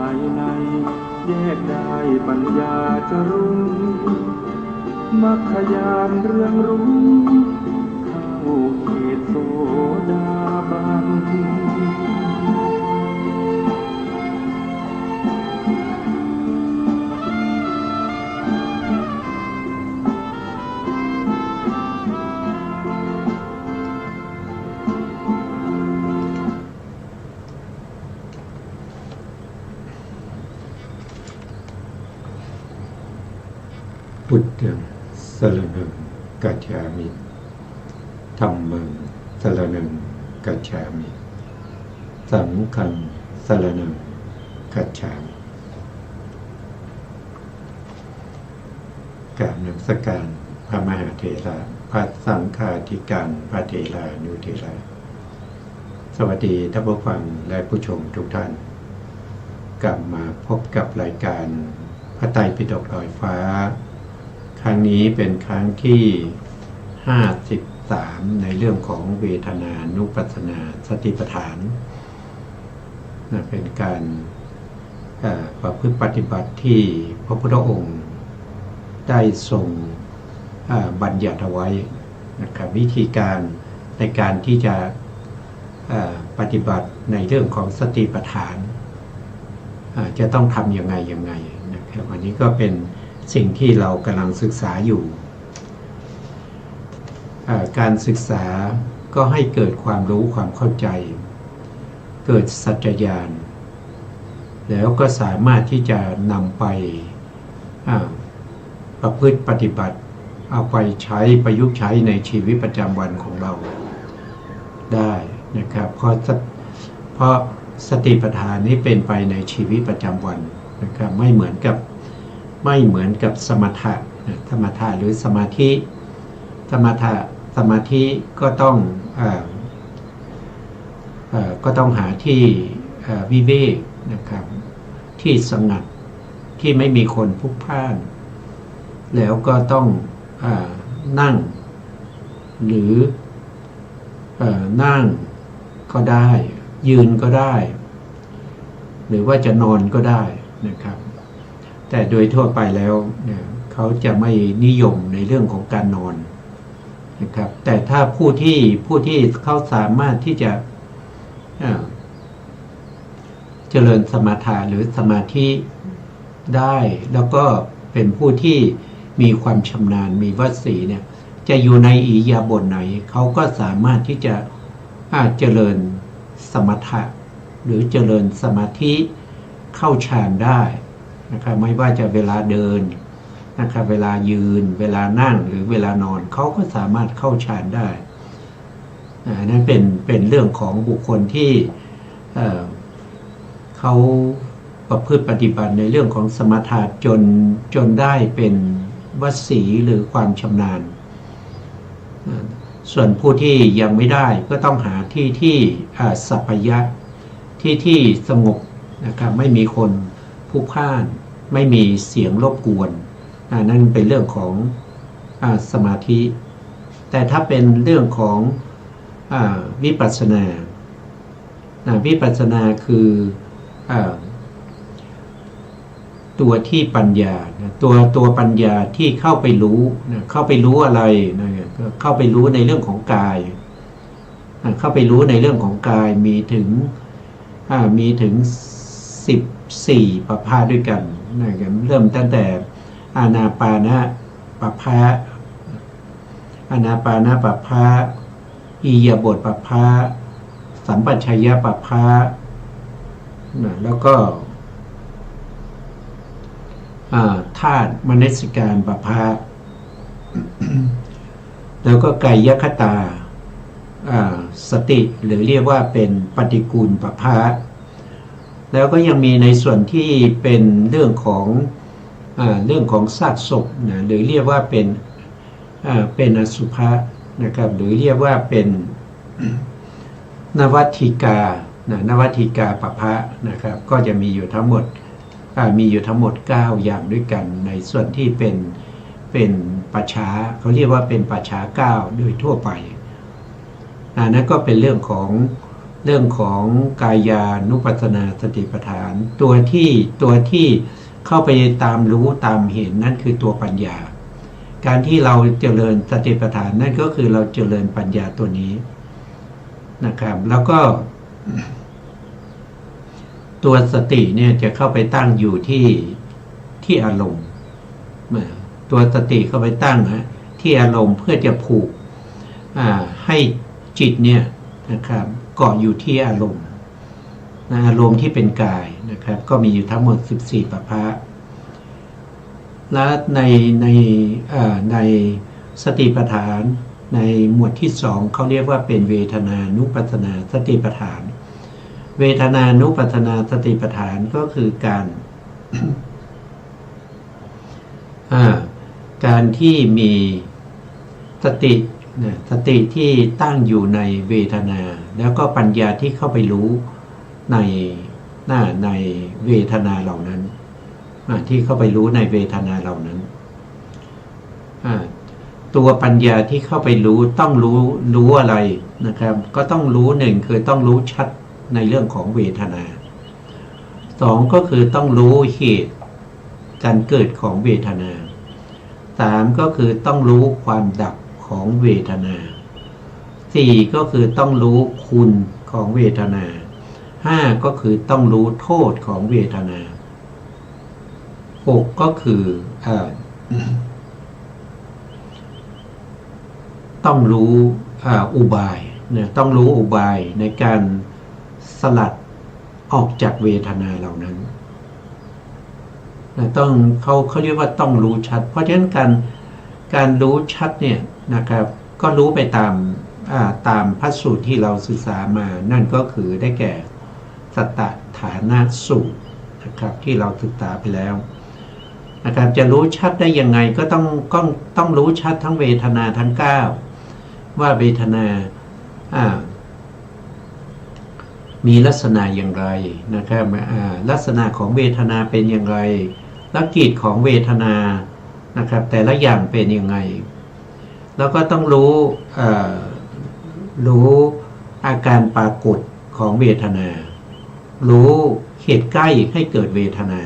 ายในแยกได้ปัญญาจะรุ่งมัคคยานเรืองรุ่งเข้าเขตโสดาบันพุทธังสรณังกัจฉามิธัมมังสรณังกัจฉามิสังฆังสรณังกัจฉามิกราบนมัสการพระมหาเถระพระสังฆาธิการพระเถรานุเถระสวัสดีท่านผู้ฟังและผู้ชมทุกท่านกลับมาพบกับรายการพระไตรปิฎกลอยฟ้าครั้งนี้เป็นครั้งที่53ในเรื่องของเวทนานุปัสสนาสติปัฏฐานเป็นการประพฤติปฏิบัติที่พระพุทธองค์ได้ทรงบัญญัติเอาไว้นะครับวิธีการในการที่จะปฏิบัติในเรื่องของสติปัฏฐานจะต้องทำยังไงนะครับวันนี้ก็เป็นสิ่งที่เรากำลังศึกษาอยู่การศึกษาก็ให้เกิดความรู้ความเข้าใจเกิดสัจจญาณแล้วก็สามารถที่จะนำไปประพฤติปฏิบัติเอาไปใช้ประยุกต์ใช้ในชีวิตประจำวันของเราได้นะครับเพราะสติปัฏฐานนี้เป็นไปในชีวิตประจำวันนะครับไม่เหมือนกับสมถะหรือสมาธิสมาธิก็ต้องหาที่วิเวกนะครับที่สงัดที่ไม่มีคนพลุกพล่านแล้วก็ต้องนั่งหรือนั่งก็ได้ยืนก็ได้หรือว่าจะนอนก็ได้นะครับแต่โดยทั่วไปแล้วเนี่ยเขาจะไม่นิยมในเรื่องของการนอนนะครับแต่ถ้าผู้ที่เขาสามารถที่จะเจริญสมถะหรือสมาธิได้แล้วก็เป็นผู้ที่มีความชำนาญมีวสีเนี่ยจะอยู่ในอิริยาบถไหนเขาก็สามารถที่จะเจริญสมถะหรือเจริญสมาธิเข้าฌานได้นะครับไม่ว่าจะเวลาเดินนะครับเวลายืนเวลานั่งหรือเวลานอนเขาก็สามารถเข้าฌานได้นั่นเป็นเรื่องของบุคคลที่เขาประพฤติปฏิบัติในเรื่องของสมถะจนได้เป็นวสีหรือความชำนาญส่วนผู้ที่ยังไม่ได้ก็ต้องหาที่สัพพยะที่สงบนะครับไม่มีคนพลุกพล่านไม่มีเสียงรบกวนนั่นเป็นเรื่องของสมาธิแต่ถ้าเป็นเรื่องของวิปัสสนาวิปัสสนาคือตัวที่ปัญญาตัวปัญญาที่เข้าไปรู้เข้าไปรู้อะไรเข้าไปรู้ในเรื่องของกายเข้าไปรู้ในเรื่องของกายมีถึง14ประภาด้วยกันนะครับเริ่มตั้งแต่อานาปานปภะอิริยาบถปภะสัมปชัญญะปภะแล้วก็ธาตุมนสิการปภะแล้วก็กายคตาสติหรือเรียกว่าเป็นปฏิกูลปภะแล้วก็ยังมีในส่วนที่เป็นเรื่องของซากศพหรือเรียกว่าเป็นอสุภะนะครับหรือเรียกว่าเป็นนวัตถิกาปภะนะครับก็จะมีอยู่ทั้งหมด9อย่างด้วยกันในส่วนที่เป็นปัจฉาเขาเรียกว่าเป็นปัจฉา9โดยทั่วไปนั่นก็เป็นเรื่องของ เรื่องของกายานุปัสสนาสติปัฏฐานตัวที่เข้าไปตามรู้ตามเห็นนั่นคือตัวปัญญาการที่เราเจริญสติปัฏฐานนั่นก็คือเราเจริญปัญญาตัวนี้นะครับแล้วก็ตัวสติเนี่ยจะเข้าไปตั้งอยู่ที่อารมณ์ตัวสติเข้าไปตั้งที่อารมณ์เพื่อจะผูกให้จิตเนี่ยนะครับเกาะอยู่ที่อารมณ์อารมณ์ที่เป็นกายนะครับก็มีอยู่ทั้งหมด14ประภะและในสติปัฏฐานในหมวดที่2เขาเรียกว่าเป็นเวทนานุปัสสนาสติปัฏฐานเวทนานุปัสสนาสติปัฏฐานก็คือการที่มีสติที่ตั้งอยู่ในเวทนาแล้วก็ปัญญาที่เข้าไปรู้ในเวทนาเหล่านั้นที่เข้าไปรู้ในเวทนาเหล่านั้นตัวปัญญาที่เข้าไปรู้ต้องรู้อะไรนะครับก็ต้องรู้หนึ่งคือต้องรู้ชัดในเรื่องของเวทนาสองก็คือต้องรู้เหตุการเกิดของเวทนาสามก็คือต้องรู้ความดับของเวทนาสี่ก็คือต้องรู้คุณของเวทนาห้าก็คือต้องรู้โทษของเวทนาหกก็คือต้องรู้อุบายเนี่ยต้องรู้อุบายในการสลัดออกจากเวทนาเหล่านั้นต้องเขาเรียกว่าต้องรู้ชัดเพราะฉะนั้นการรู้ชัดเนี่ยนะครับก็รู้ไปตามพระสูตรที่เราศึกษามานั่นก็คือได้แก่สัตตฐานะสูตรนะครับที่เราศึกษาไปแล้วนะครับจะรู้ชัดได้ยังไงก็ต้องรู้ชัดทั้งเวทนาทั้ง9ว่าเวทนามีลักษณะอย่างไรนะครับลักษณะของเวทนาเป็นอย่างไรลักษณะของเวทนานะครับแต่ละอย่างเป็นยังไงแล้วก็ต้องรู้อาการปรากฏของเวทนารู้เหตุใกล้ให้เกิดเวทนา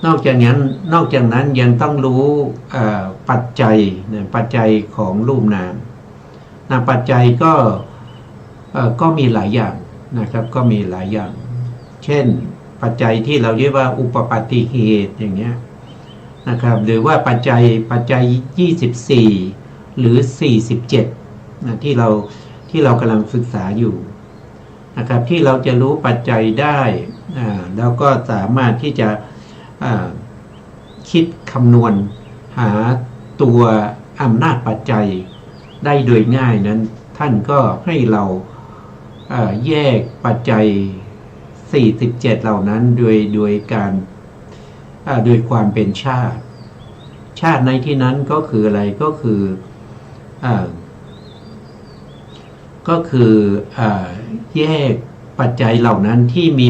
นอกจากนั้นยังต้องรู้ปัจจัยของรูปนามปัจจัยก็มีหลายอย่างนะครับก็มีหลายอย่างเช่นปัจจัยที่เราเรียกว่าอุปปัตติเหตุอย่างเงี้ยนะครับหรือว่าปัจจัย24หรือ47นะที่เรากำลังศึกษาอยู่นะครับที่เราจะรู้ปัจจัยได้แล้วก็สามารถที่จะคิดคำนวณหาตัวอำนาจปัจจัยได้โดยง่ายนั้นท่านก็ให้เราแยกปัจจัย47เหล่านั้นโดยการโดยความเป็นชาติในที่นั้นก็คืออะไรก็คือแยกปัจจัยเหล่านั้นที่มี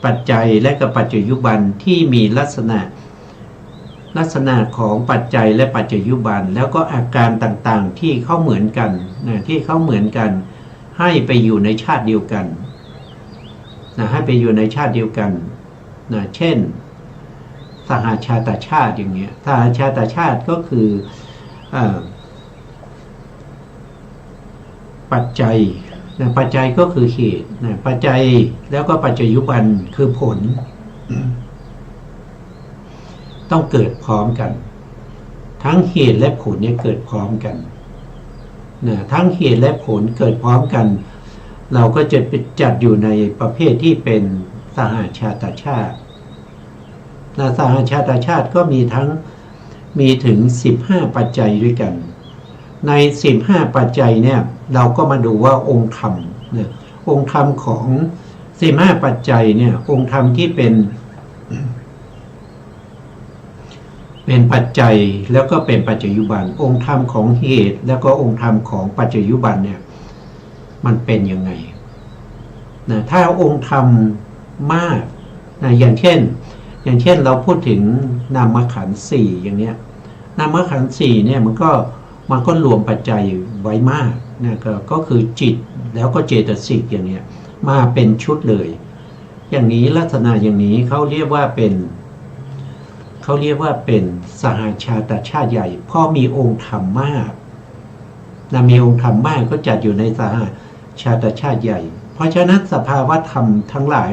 ปัจจัยและกับปัจจัยยุบันที่มีลักษณะของปัจจัยและปัจจัยยุบันแล้วก็อาการต่างๆที่เขาเหมือนกันที่เขาเหมือนกันให้ไปอยู่ในชาติเดียวกันให้ไปอยู่ในชาติเดียวกันเช่นสหชาตชาติอย่างเงี้ยสหชาตชาติก็คือปัจจัยก็คือเหตุปัจจัยแล้วก็ปัจจัยยุบันคือผลต้องเกิดพร้อมกันทั้งเหตุและผลเนี่ยเกิดพร้อมกันทั้งเหตุและผลเกิดพร้อมกันเราก็จะจัดอยู่ในประเภทที่เป็นสหชาตชาติสหชาตชาติก็มีถึง15ปัจจัยด้วยกันใน15ปัจจัยเนี่ยเราก็มาดูว่าองค์ธรรมองค์ธรรมของ15ปัจจัยเนี่ยองค์ธรรมที่เป็นปัจจัยแล้วก็เป็นปัจจัยยุบันองค์ธรรมของเหตุแล้วก็องค์ธรรมของปัจจัยยุบันเนี่ยมันเป็นยังไงถ้าองค์ธรรมมากอย่างเช่นเราพูดถึงนามขันธ์4อย่างเนี้ยนามขันธ์4เนี่ยมันก็รวมปัจจัยไว้มาก นะก็คือจิตแล้วก็เจตสิกอย่างเนี้ยมาเป็นชุดเลยอย่างนี้ลักษณะอย่างนี้เขาเรียกว่าเป็นสหชาตชาติใหญ่เพราะมีองค์ธรรมมากนะมีองค์ธรรมมากก็จัดอยู่ในสหชาตชาติใหญ่เพราะฉะนั้นสภาวะธรรมทั้งหลาย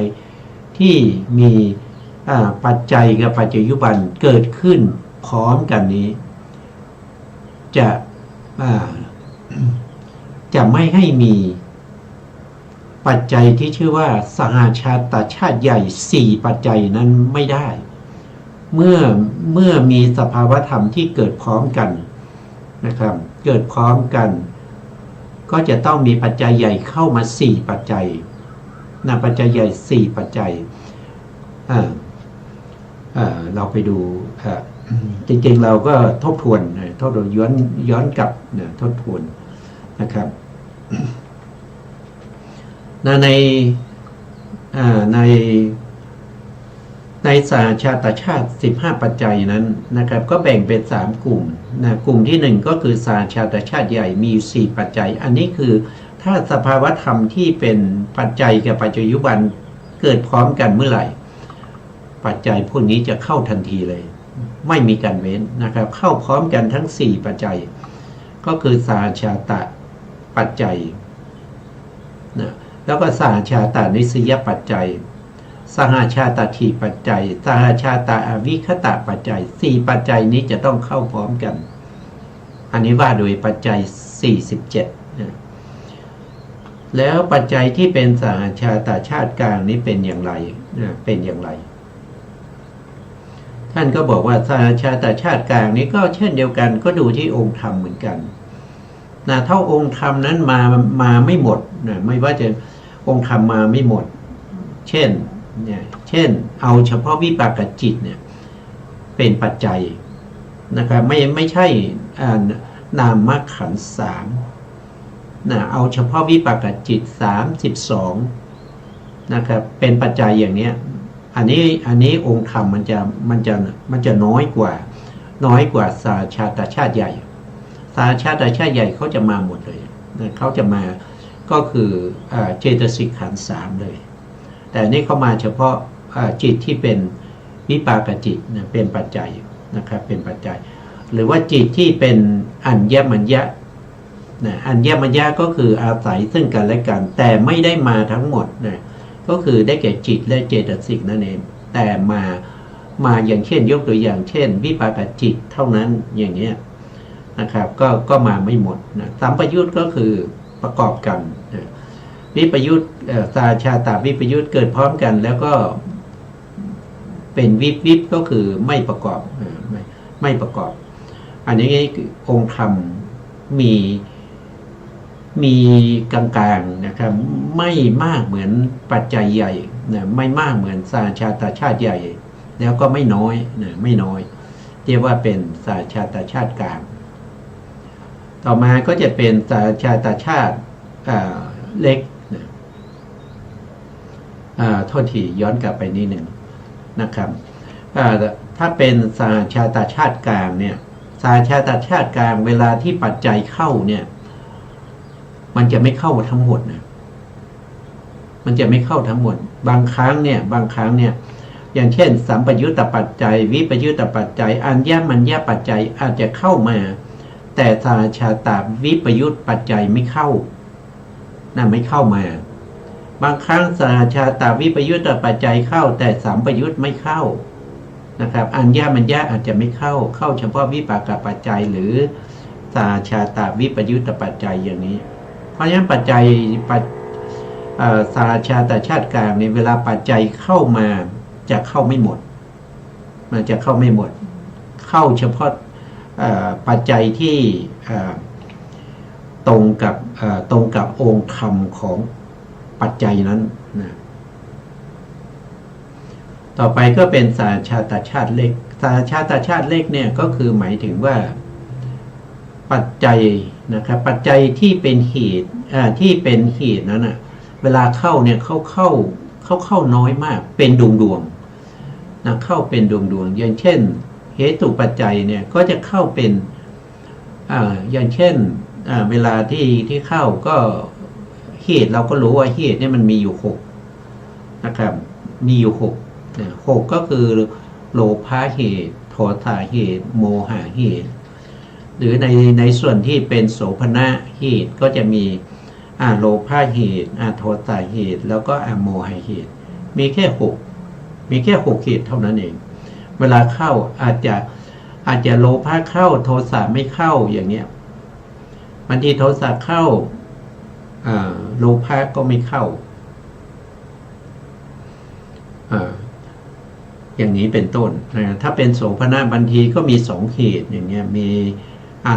ที่มีปัจจัยกับปัจจยุบันเกิดขึ้นพร้อมกันนี้จะไม่ให้มีปัจจัยที่ชื่อว่าสหชาตชาติใหญ่4ปัจจัยนั้นไม่ได้เมื่อมีสภาวธรรมที่เกิดพร้อมกันนะครับเกิดพร้อมกันก็จะต้องมีปัจจัยใหญ่เข้ามา4ปัจจัยนะปัจจัยใหญ่4ปัจจัยเราไปดูจริงๆเราก็ทบทวนย้อนกลับทบทวนนะครับในสหชาตชาติ15ปัจจัยนั้นนะครับก็แบ่งเป็น3กลุ่มนะกลุ่มที่1ก็คือสหชาตชาติใหญ่มี4ปัจจัยอันนี้คือถ้าสภาวธรรมที่เป็นปัจจัยกับปัจจยุบันเกิดพร้อมกันเมื่อไหร่ปัจจัยพวกนี้จะเข้าทันทีเลยไม่มีการเว้นนะครับเข้าพร้อมกันทั้ง4ปัจจัยก็คือสหชาตปัจจัยนะแล้วก็สหชาตนิสยปัจจัยสหชาตถีปัจจัยสหชาตอวิคตะปัจจัย4ปัจจัยนี้จะต้องเข้าพร้อมกันอันนี้ว่าโดยปัจจัย47นะแล้วปัจจัยที่เป็นสหชาตชาติกลางนี้เป็นอย่างไรนะเป็นอย่างไรท่านก็บอกว่าสหชาตชาติกลางนี้ก็เช่นเดียวกันก็ดูที่องค์ธรรมเหมือนกันนะเท่าองค์ธรรมนั้นมาไม่หมดนะไม่ว่าจะองค์ธรรมมาไม่หมดเช่นเอาเฉพาะวิปากจิตเนี่ยเป็นปัจจัยนะครับไม่ใช่นามขันธ์3นะเอาเฉพาะวิปากจิต32นะครับเป็นปัจจัยอย่างเนี้ยอันนี้องค์ธรรมมันจะน้อยกว่าสหชาตชาติใหญ่สหชาตชาติใหญ่เขาจะมาหมดเลยนะเขาจะมาก็คือเจตสิกขันธ์3เลยแต่นี่เขามาเฉพาะจิตที่เป็นวิปากจิตนะเป็นปัจจัยนะครับเป็นปัจจัยหรือว่าจิตที่เป็นอัญญมัญญะนะอัญญมัญญะก็คืออาศัยซึ่งกันและกันแต่ไม่ได้มาทั้งหมดนะก็คือได้แก่จิตและเจตสิกนั่นเองแต่มาอย่างเช่นยกตัวอย่างเช่นวิปากจิตเท่านั้นอย่างเงี้ยนะครับก็มาไม่หมดนะสัมปยุตก็คือประกอบกันนะวิปยุตสหชาตวิปยุตเกิดพร้อมกันแล้วก็เป็นวิปก็คือไม่ประกอบไม่ประกอบอันนี้องค์ธรรมมีกลางๆนะครับไม่มากเหมือนปัจจัยใหญ่นะไม่มากเหมือนสหชาตชาติใหญ่แล้วก็ไม่น้อยนะไม่น้อยเรียกว่าเป็นสหชาตชาติกลางต่อมาก็จะเป็นสหชาตชาติเล็กโทษทีย้อนกลับไปนิดหนึ่งนะครับถ้าเป็นสหชาตชาติกลางเนี่ยสหชาตชาติกลางเวลาที่ปัจจัยเข้าเนี่ยมันจะไม่เข้าทั้งหมดนะมันจะไม่เข้าทั้งหมดบางครั้งเนี่ยอย่างเช่นสัมปยุตตปัจจัยวิปยุตตปัจจัยอัญญมัญญปัจจัยอาจจะเข้ามาแต่สหชาตวิปยุตปัจจัยไม่เข้านะไม่เข้ามาบางครั้งสหชาตวิปยุตตปัจจัยเข้าแต่สัมปยุตไม่เข้านะครับอัญญมัญญอาจจะไม่เข้าเฉพาะวิปากปัจจัยหรือสหชาตวิปยุตตปัจจัยอย่างนี้เพราะฉะนั้นปัจจัยสหชาตชาติกลางในเวลาปัจจัยเข้ามาจะเข้าไม่หมดมันจะเข้าไม่หมดเข้าเฉพาะปัจจัยที่ตรงกับองค์ธรรมของปัจจัยนั้นนะต่อไปก็เป็นสหชาตชาติเล็กสหชาตชาติเล็กเนี่ยก็คือหมายถึงว่าปัจจัยนะครับปัจจัยที่เป็นเหตุนั้นนะเวลาเข้าเนี่ยเข้าน้อยมากเป็นดวงนะเข้าเป็นดวงอย่างเช่นเหตุปัจจัยเนี่ยก็จะเข้าเป็นอย่างเช่น เวลาที่เข้าก็เหตุเราก็รู้ว่าเหตุเนี่ยมันมีอยู่หกนะครับมีอยู่หกหกก็คือโลภะเหตุโทสะเหตุโมหะเหตุหรือในส่วนที่เป็นโสภณะเหตุก็จะมีโลภะเหตุโทสะเหตุแล้วก็โมหะเหตุมีแค่หกเหตุเท่านั้นเองเวลาเข้าอาจจะโลภะเข้าโทสะไม่เข้าอย่างเนี้ยบางทีโทสะเข้าโลภะก็ไม่เข้าอย่างนี้เป็นต้นนะถ้าเป็นโสภณะบางทีก็มีสองเหตุอย่างเงี้ยมี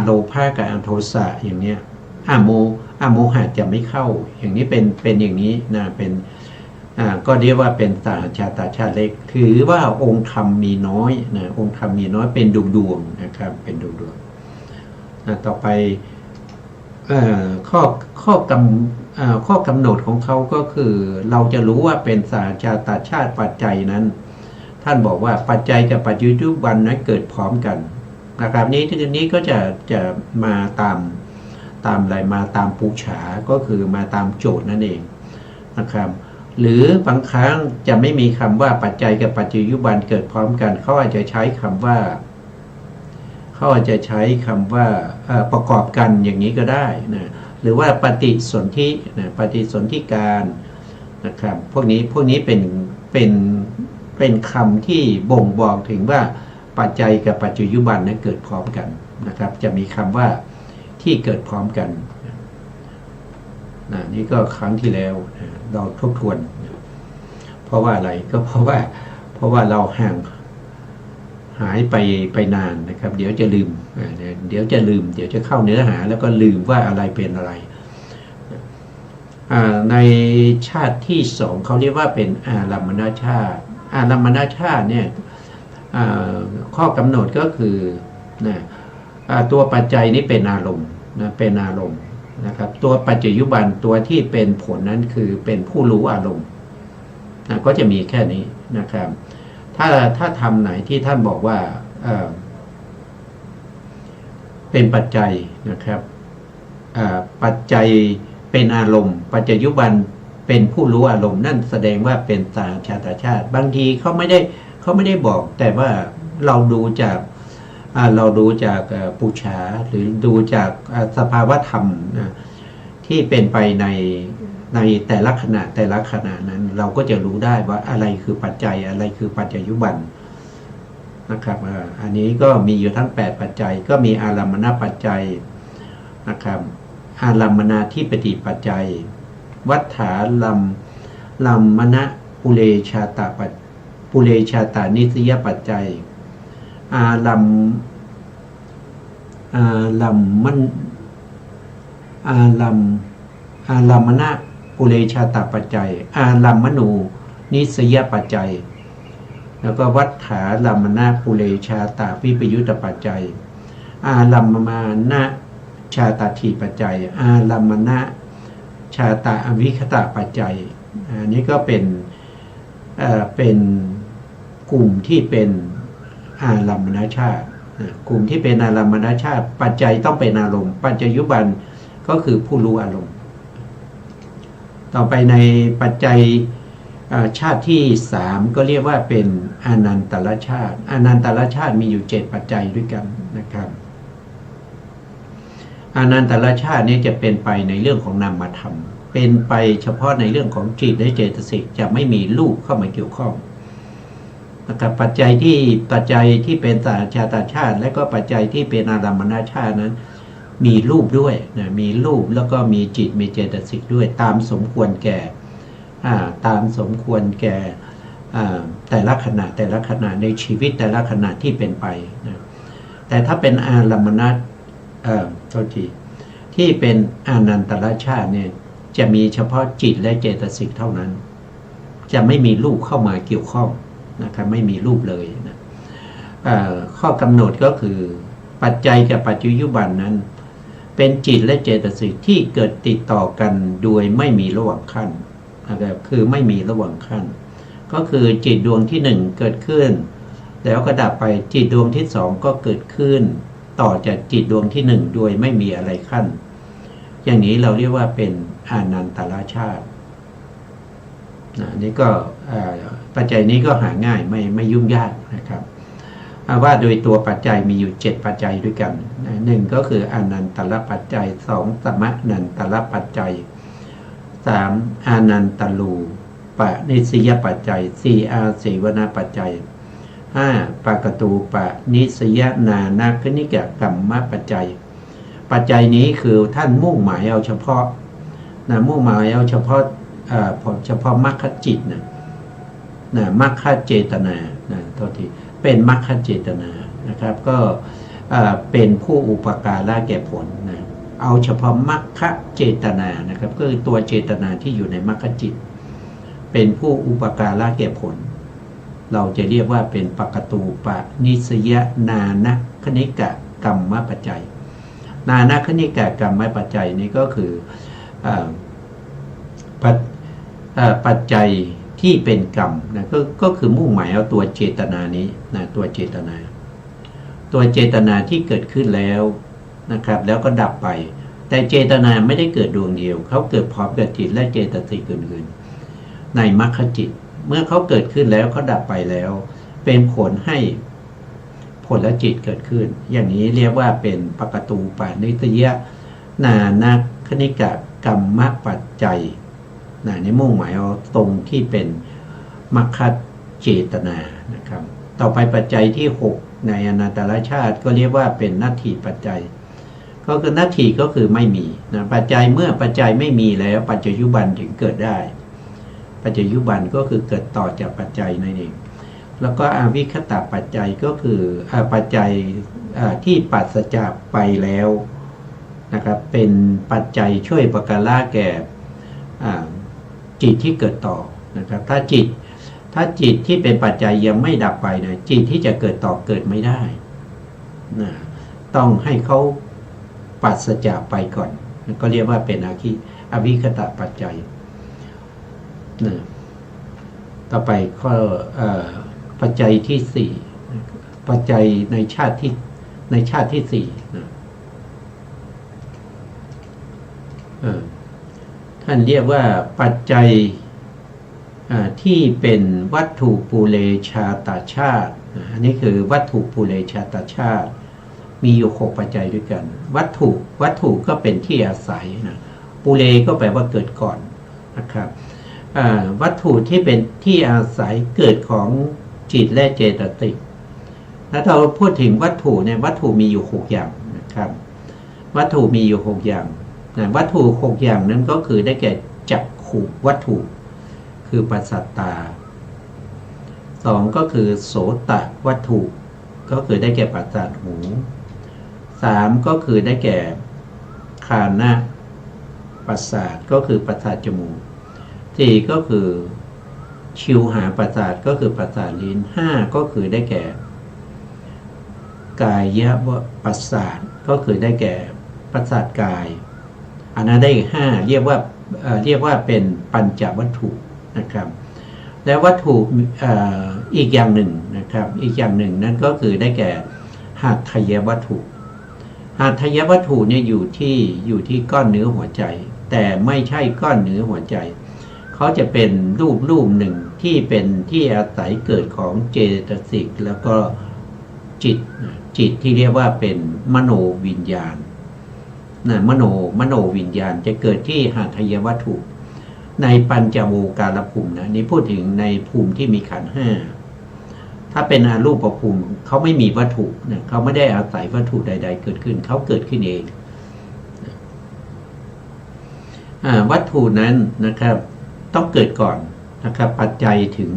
โลภะกับโทสะอย่างเงี้ยโมหะจะไม่เข้าอย่างนี้เป็นอย่างนี้นะเป็นก็เรียกว่าเป็นสหชาตชาติเล็กถือว่าองค์ธรรมมีน้อยนะองค์ธรรมมีน้อยเป็นดวงนะครับเป็นดวงต่อไปข้อกำหนดของเขาก็คือเราจะรู้ว่าเป็นสหชาตชาติปัจจัยนั้นท่านบอกว่าปัจจัยกับปัจจุบันนั้นเกิดพร้อมกันนะครับนี้ก็จะมาตามอะไรมาตามปูชาก็คือมาตามโจทย์นั่นเองนะครับหรือบางครั้งจะไม่มีคำว่าปัจจัยกับปัจจุบันเกิดพร้อมกันเขาอาจจะใช้คำว่าประกอบกันอย่างนี้ก็ได้นะหรือว่าปฏิสนธินะปฏิสนธิการนะครับพวกนี้เป็นคำที่บ่งบอกถึงว่าปัจจัยกับปัจจุบันนั้นเกิดพร้อมกันนะครับจะมีคำว่าที่เกิดพร้อมกันนี่ก็ครั้งที่แล้วเราทบทวนเพราะว่าอะไรก็เพราะว่าเราหายไปนานนะครับเดี๋ยวจะลืมเดี๋ยวจะเข้าเนื้อหาแล้วก็ลืมว่าอะไรเป็นอะไรในชาติที่สองเขาเรียกว่าเป็นอารัมมณชาติเนี่ยข้อกำหนดก็คือตัวปัจจัยนี้เป็นอารมณ์เป็นอารมณ์นะครับตัวปัจจุบันตัวที่เป็นผลนั้นคือเป็นผู้รู้อารมณ์ก็จะมีแค่นี้นะครับถ้าทำไหนที่ท่านบอกว่าเป็นปัจจัยนะครับปัจจัยเป็นอารมณ์ปัจจุบันเป็นผู้รู้อารมณ์นั่นแสดงว่าเป็นสหชาตชาติบางทีเขาไม่ได้บอกแต่ว่าเราดูจากปูชาหรือดูจากสภาวธรรมที่เป็นไปในแต่ละขณะนั้นเราก็จะรู้ได้ว่าอะไรคือปัจจัยอะไรคือปัจจุบันนะครับอันนี้ก็มีอยู่ทั้ง8ปัจจัยก็มีอารัมมณปัจจัยนะครับอารัมมณทิปติปัจจัยวัฏฐาลัมมณปุเรชาตานิสยปัจจัยอารัมมณปุเรชาตปัจจัยอารัมมณูนิสยปัจจัยแล้วก็วัฏฐาลัมมณปุเรชาตวิปยุตตปัจจัยอารัมมณชาตทีปัจจัยอารัมมณชาตอวิคตปัจจัยอันนี้ก็เป็นกลุ่มที่เป็นอารัมมณชาติกลุ่มที่เป็นอารัมมณชาติปัจจัยต้องเป็นอารมณ์ปัจจุบันก็คือผู้รู้อารมณ์ต่อไปในปัจจัยชาติที่3ก็เรียกว่าเป็นอนันตรชาติอนันตรชาติมีอยู่7ปัจจัยด้วยกันนะครับอนันตรชาตินี้จะเป็นไปในเรื่องของนามธรรมเป็นไปเฉพาะในเรื่องของจิตและเจตสิกจะไม่มีรูปเข้ามาเกี่ยวข้องนะครับปัจจัยที่เป็นสหชาตชาติและก็ปัจจัยที่เป็นอารัมมณชาตินั้นมีรูปด้วยนะมีรูปแล้วก็มีจิตมีเจตสิกด้วยตามสมควรแก่แต่ละขณะในชีวิตแต่ละขณะที่เป็นไปนะแต่ถ้าเป็นอารัมมณที่เป็นอนันตรชาติเนี่ยจะมีเฉพาะจิตและเจตสิกเท่านั้นจะไม่มีรูปเข้ามาเกี่ยวข้องนะครับไม่มีรูปเลยนะข้อกำหนดก็คือปัจจัยกับปัจจุบันนั้นเป็นจิตและเจตสิกที่เกิดติดต่อกันโดยไม่มีระหว่างขั้นนะครับคือไม่มีระหว่างขั้นก็คือจิตดวงที่1เกิดขึ้นแล้วก็ดับไปจิตดวงที่2ก็เกิดขึ้นต่อจากจิตดวงที่1โดยไม่มีอะไรขั้น อย่างนี้เราเรียกว่าเป็นอานันตรชาตินี่ก็ปัจจัยนี้ก็หาง่ายไม่ยุ่งยากนะครับว่าโดยตัวปัจจัยมีอยู่7ปัจจัยด้วยกันหนึ่งก็คืออานันตรปัจจัย2สมนันตรปัจจัย3อานันตลูปนิสยปัจจัย4อาเสวนปัจจัย5ปากตูปนิสยนานาคณิกกรรมปัจจัยปัจจัยนี้คือท่านมุ่งหมายเอาเฉพาะมุ่งหมายเอาเฉพาะมรรคจิตมรรคเจตนาโทษทีเป็นมรรคเจตนานะครับก็เป็นผู้อุปการะแก่ผลเอาเฉพาะมรรคเจตนานะครับก็คือตัวเจตนาที่อยู่ในมรรคจิตเป็นผู้อุปการะแก่ผลเราจะเรียกว่าเป็นปกตูปนิสยนานะคณิกะกรรมปัจจัยนานะคณิกะกรรมปัจจัยนี้ก็คือปัจจัยที่เป็นกรรมก็คือมุ่งหมายเอาตัวเจตนานี้ตัวเจตนาที่เกิดขึ้นแล้วนะครับแล้วก็ดับไปแต่เจตนาไม่ได้เกิดดวงเดียวเขาเกิดพร้อมกับจิตและเจตสิกอื่นๆในมรรคจิตเมื่อเขาเกิดขึ้นแล้วเขาดับไปแล้วเป็นผลให้ผลและจิตเกิดขึ้นอย่างนี้เรียกว่าเป็นปกตูปนิสยนานาคณิกะกรรมปัจจัยในมุ่งหมายเอาตรงที่เป็นมรรคเจตนานะครับต่อไปปัจจัยที่6ในอนันตรชาติก็เรียกว่าเป็นนัตถิปัจจัยก็คือนัตถิก็คือไม่มีปัจจัยเมื่อปัจจัยไม่มีแล้วปัจจยุบันถึงเกิดได้ปัจจยุบันก็คือเกิดต่อจากปัจจัยนั่นเองแล้วก็อวิคตปัจจัยก็คือปัจจัยที่ปราศจากไปแล้วนะครับเป็นปัจจัยช่วยอุปการะแก่จิตที่เกิดต่อนะครับถ้าจิตที่เป็นปัจจัยยังไม่ดับไปจิตที่จะเกิดต่อเกิดไม่ได้ต้องให้เขาปราศจากไปก่อนก็เรียกว่าเป็นอวิคตปัจจัยต่อไปข้อปัจจัยที่4ปัจจัยในชาติที่4ท่านเรียกว่าปัจจัยที่เป็นวัตถุปุเรชาตชาติอันนี้คือวัตถุปุเรชาตชาติมีอยู่6ปัจจัยด้วยกันวัตถุก็เป็นที่อาศัยปุเรก็แปลว่าเกิดก่อนนะครับวัตถุที่เป็นที่อาศัยเกิดของจิตและเจตสิกแล้วเราพูดถึงวัตถุเนี่ยวัตถุมีอยู่6อย่างนะครับวัตถุมีอยู่6อย่างวัตถุ6อย่างนั้นก็คือได้แก่จักขุวัตถุคือประสาทตา2ก็คือโสตวัตถุก็คือได้แก่ประสาทหู3ก็คือได้แก่คานะประสาทก็คือประสาทจมูก4ก็คือชิวหาประสาทก็คือประสาทลิ้น5ก็คือได้แก่กายประสาทก็คือได้แก่ประสาทกายอันนั้นได้5เรียกว่าเป็นปัญจวัตถุนะครับและวัตถุอีกอย่างหนึ่งนะครับอีกอย่างหนึ่งนั่นก็คือได้แก่หัตถยวัตถุหัตถยวัตถุเนี่ยอยู่ที่ก้อนเนื้อหัวใจแต่ไม่ใช่ก้อนเนื้อหัวใจเขาจะเป็นรูปหนึ่งที่เป็นที่อาศัยเกิดของเจตสิกแล้วก็จิตที่เรียกว่าเป็นมโนวิญญาณมโนวิญญาณจะเกิดที่หัตถยวัตถุในปัญจโวการภูมินี่พูดถึงในภูมิที่มีขันธ์5ถ้าเป็นอารูปภูมิเขาไม่มีวัตถุเขาไม่ได้อาศัยวัตถุใดๆเกิดขึ้นเขาเกิดขึ้นเองวัตถุนั้นนะครับต้องเกิดก่อนนะครับปัจจัยถึง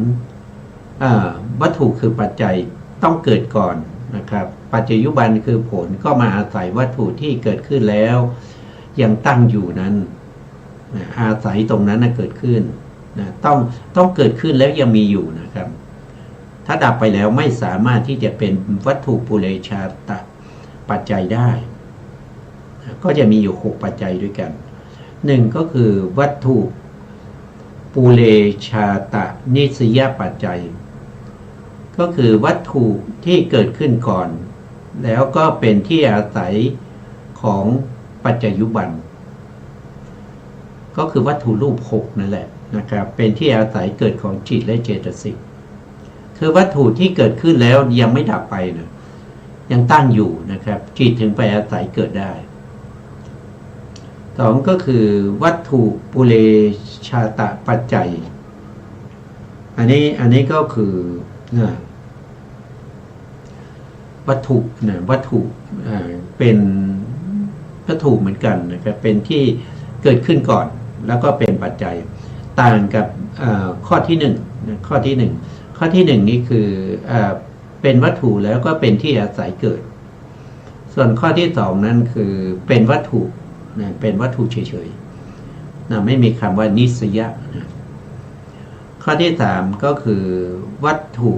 วัตถุคือปัจจัยต้องเกิดก่อนนะครับปัจจยุบันคือผลก็มาอาศัยวัตถุที่เกิดขึ้นแล้วยังตั้งอยู่นั้นอาศัยตรงนั้นเกิดขึ้นต้องเกิดขึ้นแล้วยังมีอยู่นะครับถ้าดับไปแล้วไม่สามารถที่จะเป็นวัตถุปุเรชาตปัจจัยได้ก็จะมีอยู่6ปัจจัยด้วยกัน1ก็คือวัตถุปุเรชาตนิสยปัจจัยก็คือวัตถุที่เกิดขึ้นก่อนแล้วก็เป็นที่อาศัยของปัจจยุบัน ก็คือวัตถุรูปหกนั่นแหละนะครับเป็นที่อาศัยเกิดของจิตและเจตสิกคือวัตถุที่เกิดขึ้นแล้วยังไม่ดับไปนะยังตั้งอยู่นะครับจิตถึงไปอาศัยเกิดได้สองก็คือวัตถุปุเรชาตะปัจจัยอันนี้ก็คือวัตถุเป็นวัตถุเหมือนกันนะครับเป็นที่เกิดขึ้นก่อนแล้วก็เป็นปัจจัยต่างกับข้อที่หนึ่งข้อที่หนึ่งนี่คือเป็นวัตถุแล้วก็เป็นที่อาศัยเกิดส่วนข้อที่สองนั้นคือเป็นวัตถุเป็นวัตถุเฉยๆไม่มีคำว่านิสยะนะข้อที่สามก็คือวัตถุ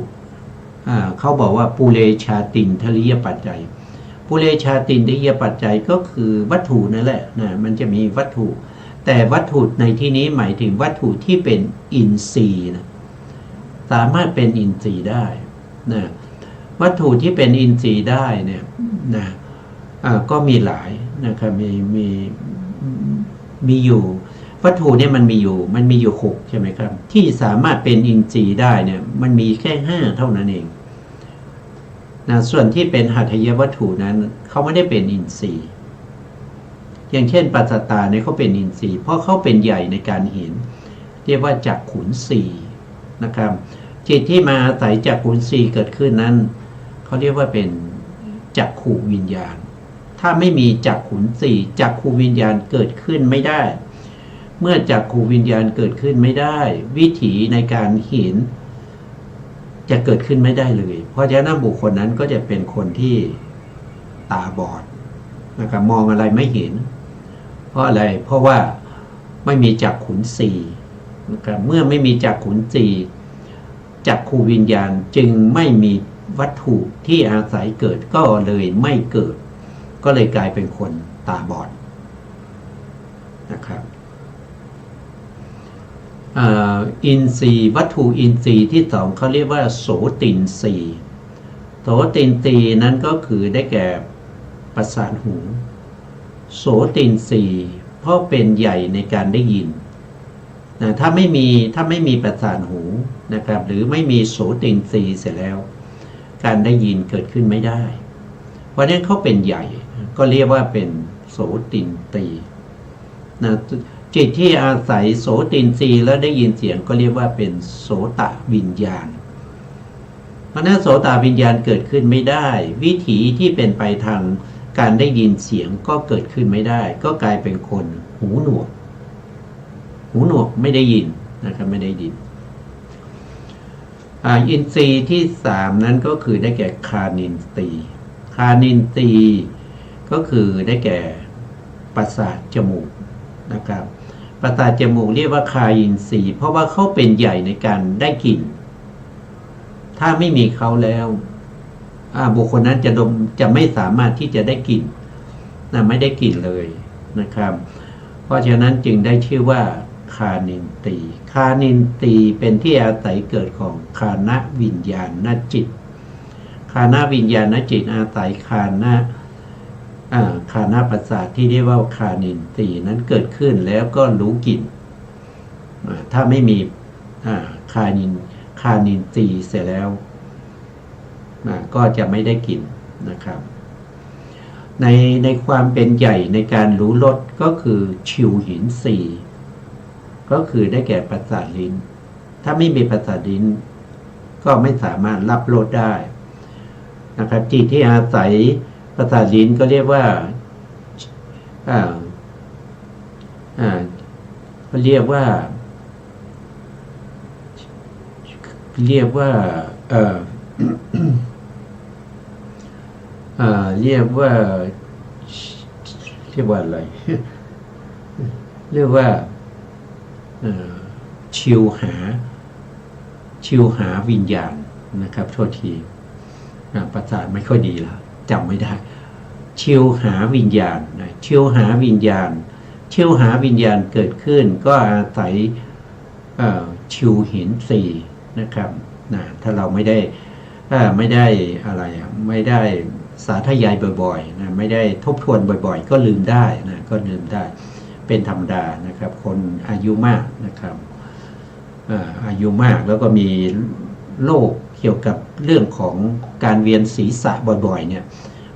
เขาบอกว่าปุเรชาตินทริยปัจจัยปุเรชาตินทริยปัจจัยก็คือวัตถุนั่นแหละนะมันจะมีวัตถุแต่วัตถุในที่นี้หมายถึงวัตถุที่เป็นอินทรีย์นะสามารถเป็นอินทรีย์ได้นะวัตถุที่เป็นอินทรีย์ได้เนี่ยนะก็มีหลายนะครับมีอยู่วัตถุเนี่ยมันมีอยู่หกใช่ไหมครับที่สามารถเป็นอินทรีย์ได้เนี่ยมันมีแค่ห้าเท่านั้นเองนะส่วนที่เป็นหัตถยวัตถุนั้นเขาไม่ได้เป็นอินทรีย์อย่างเช่นปัสสตาเนี่ยเขาเป็นอินทรีย์เพราะเขาเป็นใหญ่ในการเห็นเรียกว่าจักขุนสีนะครับจิตที่มาอาศัยจักขุนสีเกิดขึ้นนั้นเขาเรียกว่าเป็นจักขูวิญญาณถ้าไม่มีจักขุนสีจักขูวิญญาณเกิดขึ้นไม่ได้เมื่อจักขูวิญญาณเกิดขึ้นไม่ได้วิถีในการเห็นจะเกิดขึ้นไม่ได้เลยเพราะฉะนั้นบุคคลนั้นก็จะเป็นคนที่ตาบอดนะครับมองอะไรไม่เห็นเพราะอะไรเพราะว่าไม่มีจักขุนสีนะครับเมื่อไม่มีจักขุนสีจักขูวิญญาณจึงไม่มีวัตถุที่อาศัยเกิดก็เลยไม่เกิดก็เลยกลายเป็นคนตาบอดนะครับอินทรีย์วัตถุอินทรีย์ที่สองเขาเรียกว่าโสตินทรีย์โสตินทรีย์นั้นก็คือได้แก่ประสาทหูโสตินทรีย์เพราะเป็นใหญ่ในการได้ยินนะถ้าไม่มีประสาทหูนะครับหรือไม่มีโสตินทรีย์เสร็จแล้วการได้ยินเกิดขึ้นไม่ได้เพราะฉะนั้นเขาเป็นใหญ่ก็เรียกว่าเป็นโสตินทรีย์นะจิตที่อาศัยโสตินทรีย์แล้วได้ยินเสียงก็เรียกว่าเป็นโสตวิญญาณเพราะนั้นโสตวิญญาณเกิดขึ้นไม่ได้วิถีที่เป็นไปทางการได้ยินเสียงก็เกิดขึ้นไม่ได้ก็กลายเป็นคนหูหนวกไม่ได้ยินนะครับไม่ได้ยินอินทรีย์ที่สามนั้นก็คือได้แก่คานินทรีย์คานินทรีย์ก็คือได้แก่ประสาทจมูกนะครับประสาทจมูกเรียกว่าคาอินทรีย์เพราะว่าเขาเป็นใหญ่ในการได้กลิ่นถ้าไม่มีเขาแล้วบุคคลนั้นจะไม่สามารถที่จะได้กลิ่นไม่ได้กลิ่นเลยนะครับเพราะฉะนั้นจึงได้ชื่อว่าคานินทรีย์คานินทรีย์เป็นที่อาศัยเกิดของคานะวิญญาณจิตคานะวิญญาณจิตอาศัยคานะประสาทที่เรียกว่าคานินทรีย์นั้นเกิดขึ้นแล้วก็รู้กลิ่นถ้าไม่มีคานินทรีย์เสร็จแล้วก็จะไม่ได้กลิ่นนะครับในความเป็นใหญ่ในการรู้รสก็คือชิวหินสีก็คือได้แก่ประสาทลิ้นถ้าไม่มีประสาทลิ้นก็ไม่สามารถรับรสได้นะครับจิตที่อาศัยประสาทลิ้นก็เรียกว่าเรียกว่าเรียกว่าอะไรเรียกว่าชิวหาวิญญาณนะครับโทษทีประสาทไม่ค่อยดีแล้วจำไม่ได้ชิวหาวิญญาณชิวหาวิญญาณเกิดขึ้นก็อาศัยชิวหินสีนะครับถ้าเราไม่ได้อะไรไม่ได้สาธยายบ่อยๆไม่ได้ทบทวนบ่อยๆก็ลืมได้ก็ลืมได้ เป็นธรรมดานะครับคนอายุมากนะครับอายุมากแล้วก็มีโรคเกี่ยวกับเรื่องของการเวียนศีรษะบ่อยๆเนี่ย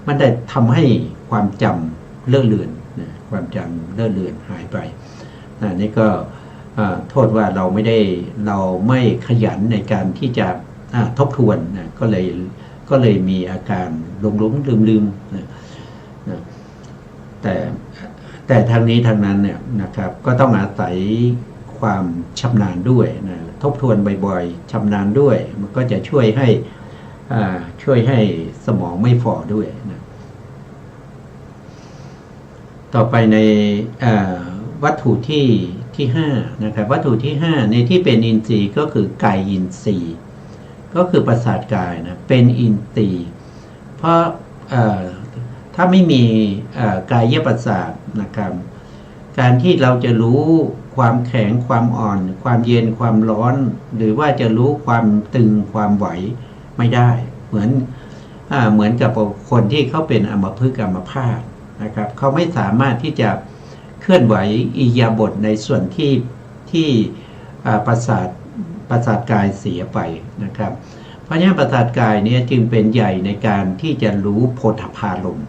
มันได้ทำให้ความจำเลื่อนเลือนนะความจำเลื่อนเลือนหายไปนี่ก็โทษว่าเราไม่ขยันในการที่จะทบทวนนะก็เลยมีอาการหลงลืมนะแต่ทางนี้ทางนั้นเนี่ยนะครับก็ต้องอาศัยความชำนาญด้วยนะทบทวนบ่อยๆชำนาญด้วยมันก็จะช่วยให้สมองไม่ฝ่อด้วยนะต่อไปในวัตถุที่5นะครับวัตถุที่5ในที่เป็นอินทรีย์ก็คือกายอินทรีย์ก็คือประสาทกายนะเป็นอินทรีย์เพราะถ้าไม่มีกายประสาทนะครับการที่เราจะรู้ความแข็งความอ่อนความเย็นความร้อนหรือว่าจะรู้ความตึงความไหวไม่ได้เหมือนกับคนที่เขาเป็นอัมพฤกษ์อัมพาตนะครับเขาไม่สามารถที่จะเคลื่อนไหวอิริยาบถในส่วนที่ประสาทกายเสียไปนะครับเพราะฉะนั้นประสาทกายนี้จึงเป็นใหญ่ในการที่จะรู้โพธพารมณ์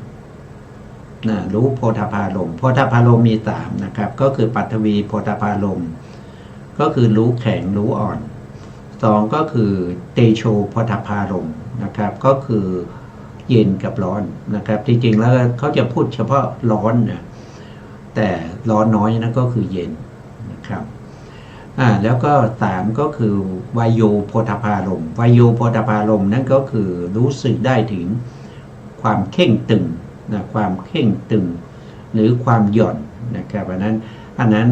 รู้โพธพารมณ์โพธพารมณ์มี3นะครับก็คือปัทวีโพธพารมณ์ก็คือรู้แข็งรู้อ่อน2ก็คือเตโชโพธพารมณ์นะครับก็คือเย็นกับร้อนนะครับจริงๆแล้วเขาจะพูดเฉพาะร้อนนะแต่ร้อนน้อยนะก็คือเย็นนะครับแล้วก็3ก็คือวายโยโพธพารมณ์วายโยโพธพารมณ์นั่นก็คือรู้สึกได้ถึงความเข่งตึงนะความเข่งตึงหรือความหย่อนนะครับอันนั้น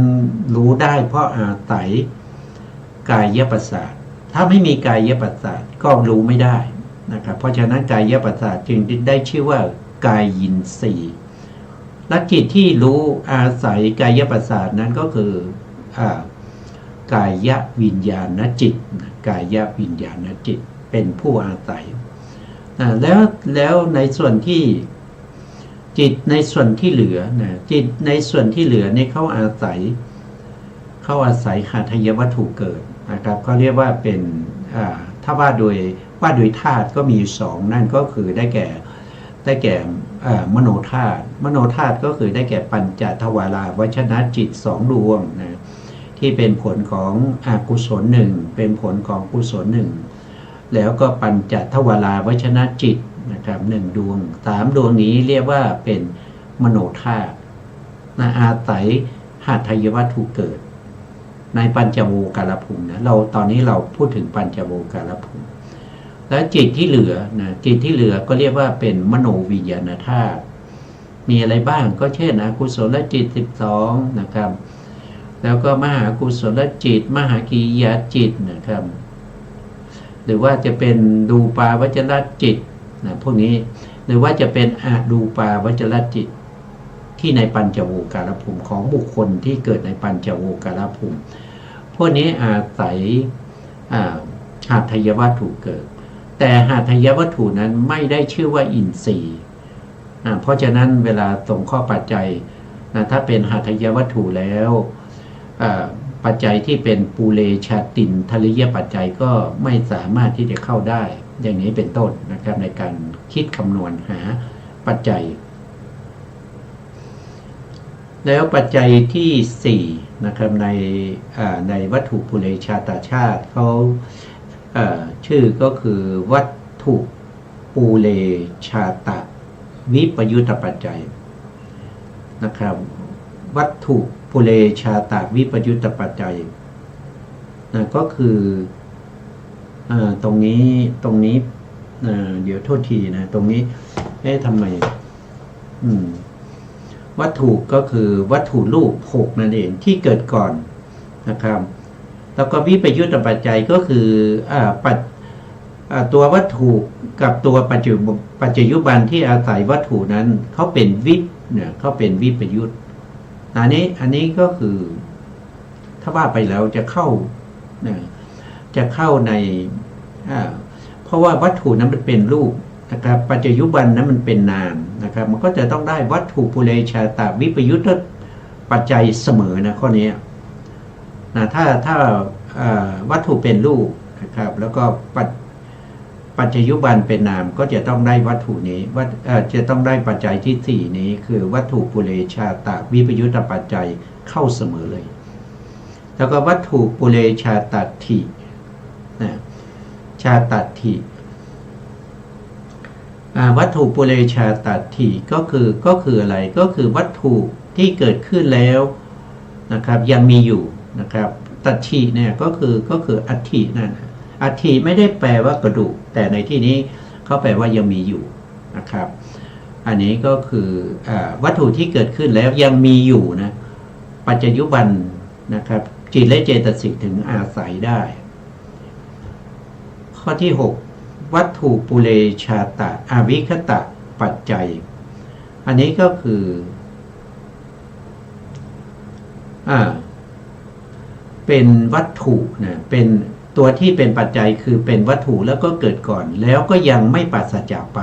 รู้ได้เพราะอาศัยกายประสาทถ้าไม่มีกายประสาทก็รู้ไม่ได้นะครับเพราะฉะนั้นกายประสาทจึงได้ชื่อว่ากายยินทรีย์และจิตที่รู้อาศัยกายประสาทนั้นก็คือกายวิญญาณจิตกายวิญญาณจิตเป็นผู้อาศัยแล้วในส่วนที่จิตในส่วนที่เหลือนะจิตในส่วนที่เหลือนี่เขาอาศัยหาทายวัตถุเกิดนะครับเขาเรียกว่าเป็นถ้าว่าโดยธาตุก็มี2นั่นก็คือได้แก่มโนธาตุก็คือได้แก่ปัญจทวาราวชนะจิต2ดวงนะที่เป็นผลของอกุศล1เป็นผลของกุศล1แล้วก็ปัญจทวาราวชนะจิตนะครับ1ดวง3ดวงนี้เรียกว่าเป็นมโนธาตุอาศัยหาทายวัตถุเกิดในปัญจโวการภูมินะตอนนี้เราพูดถึงปัญจโวการภูมิแล้วจิตที่เหลือก็เรียกว่าเป็นมโนวิญญาณธาตุมีอะไรบ้างก็เช่นอกุศลจิต12นะครับแล้วก็มหากุศลจิตมหากิริยาจิตนะครับหรือว่าจะเป็นดูปาวจรจิตพวกนี้หรือว่าจะเป็นอดูปาวจรจิตที่ในปัญจโวการภูมิของบุคคลที่เกิดในปัญจโวการภูมิพวกนี้อาศัยหาทายวัตถุเกิดแต่หาทายวัตถุนั้นไม่ได้ชื่อว่าอินทรีย์เพราะฉะนั้นเวลาส่งข้อปัจจัยถ้าเป็นหาทายวัตถุแล้วปัจจัยที่เป็นปูเลชาตินทริยปัจจัยก็ไม่สามารถที่จะเข้าได้อย่างนี้เป็นต้นนะครับในการคิดคำนวณหาปัจจัยแล้วปัจจัยที่4นะครับในวัตถุปูเลชาตชาติเขาชื่อก็คือวัตถุปูเลชาตวิปยุตตปัจจัยนะครับวัตถุปูเลชาตวิปยุตตปัจจัยก็คือตรงนี้เดี๋ยวโทษทีนะตรงนี้ทำไมวัตถุก็คือวัตถุรูป6นั่นเองที่เกิดก่อนนะครับแล้วก็วิปยุตตปัจจัยก็คือตัววัตถุกับตัวปัจจุบันที่อาศัยวัตถุนั้นเขาเป็นเขาเป็นวิปยุตอันนี้ก็คือถ้าว่าไปแล้วจะเข้าในเพราะว่าวัตถุนั้นมันเป็นรูปนะครับปัจจุบันนั้นมันเป็นนามนะครับมันก็จะต้องได้วัตถุปุเรชาตวิปยุต ปัจจัยเสมอนะข้อนี้นะถ้าวัตถุเป็นรูปนะครับแล้วก็ปัจจยุบันเป็นนามก็จะต้องได้วัตถุนี้จะต้องได้ปัจจัยที่สี่นี้คือวัตถุปุเรชาตะวิปยุตตปัจจัยเข้าเสมอเลยแล้วก็วัตถุปุเรชาตถินะชาตถิวัตถุปุเรชาตถิก็คืออะไรก็คือวัตถุที่เกิดขึ้นแล้วนะครับยังมีอยู่นะครับตัทถิเนี่ยก็คืออัฐินั่นอัฐิไม่ได้แปลว่ากระดูกแต่ในที่นี้เขาแปลว่ายังมีอยู่นะครับอันนี้ก็คือวัตถุที่เกิดขึ้นแล้วยังมีอยู่นะปัจจยุบันนะครับจิตและเจตสิกถึงอาศัยได้ข้อที่6วัตถุปุเรชาตะอวิคตะปัจจัยอันนี้ก็คือเป็นวัตถุนะเป็นตัวที่เป็นปัจจัยคือเป็นวัตถุแล้วก็เกิดก่อนแล้วก็ยังไม่ปราศจากไป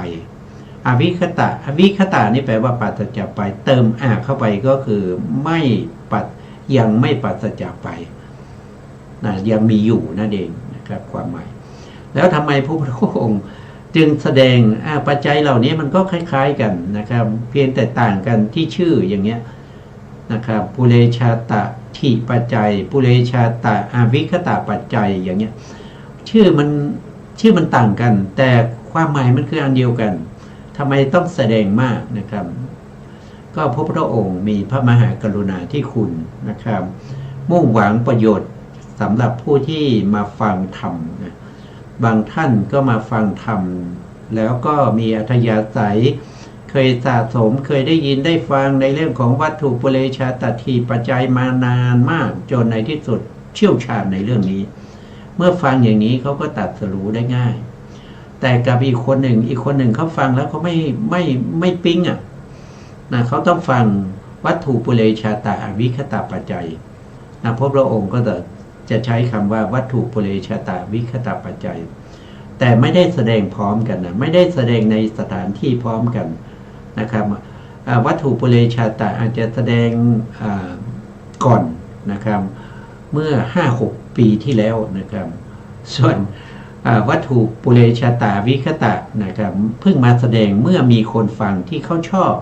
อวิคตะนี่แปลว่าปราศจากไปเติมเข้าไปก็คือยังไม่ปราศจากไปนะยังมีอยู่นั่นเองนะครับความหมายแล้วทำไมพระพุทธองค์จึงแสดงปัจจัยเหล่านี้มันก็คล้ายๆกันนะครับเพียงแต่ต่างกันที่ชื่ออย่างเงี้ยนะครับปุเรชาตะทิปัจจัยปุเรชาตะอวิคตะปัจจัยอย่างเงี้ยชื่อมันต่างกันแต่ความหมายมันคืออันเดียวกันทำไมต้องแสดงมากนะครับก็พระพุทธองค์มีพระมหากรุณาธิคุณนะครับมุ่งหวังประโยชน์สำหรับผู้ที่มาฟังธรรมนะบางท่านก็มาฟังธรรมแล้วก็มีอัธยาศัยเคยสะสมเคยได้ยินได้ฟังในเรื่องของวัตถุปุเรชาตถิปัจจัยมานานมากจนในที่สุดเชี่ยวชาญในเรื่องนี้เมื่อฟังอย่างนี้เขาก็ตรัสรู้ได้ง่ายแต่กับอีกคนหนึ่งเขาฟังแล้วเขาไม่ปิ๊งนะเขาต้องฟังวัตถุปุเรชาตะอวิคตะปัจจัยนะพระองค์ก็จะใช้คำว่าวัตถุปุเรชาตะวิคตะปัจจัยแต่ไม่ได้แสดงพร้อมกันนะไม่ได้แสดงในสถานที่พร้อมกันนะครับวัตถุปุเรชาตะอาจจะแสดงก่อนนะครับเมื่อ 5-6 ปีที่แล้วนะครับส่วนวัตถุปุเรชาตะวิคตะนะครับเพิ่งมาแสดงเมื่อมีคนฟังที่เขาชอบ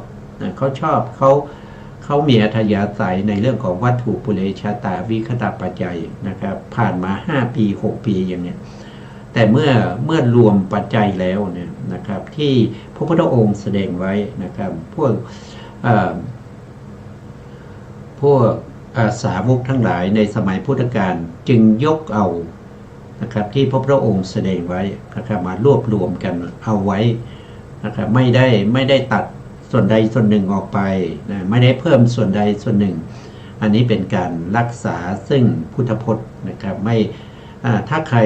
เขามีอัธยาศัยในเรื่องของวัตถุปุเรชาตะวิคตะปัจจัยนะครับผ่านมา5 ปี 6 ปีอย่างเนี้ยแต่เมื่อรวมปัจจัยแล้วเนี่ยนะครับที่พระพุทธองค์แสดงไว้นะครับพวกสาวกทั้งหลายในสมัยพุทธกาลจึงยกเอานะครับที่พระพุทธองค์แสดงไว้นะครับมารวบรวมกันเอาไว้นะครับไม่ได้ตัดส่วนใดส่วนหนึ่งออกไปนะไม่ได้เพิ่มส่วนใดส่วนหนึ่งอันนี้เป็นการรักษาซึ่งพุทธพจน์นะครับไม่ถ้าใคร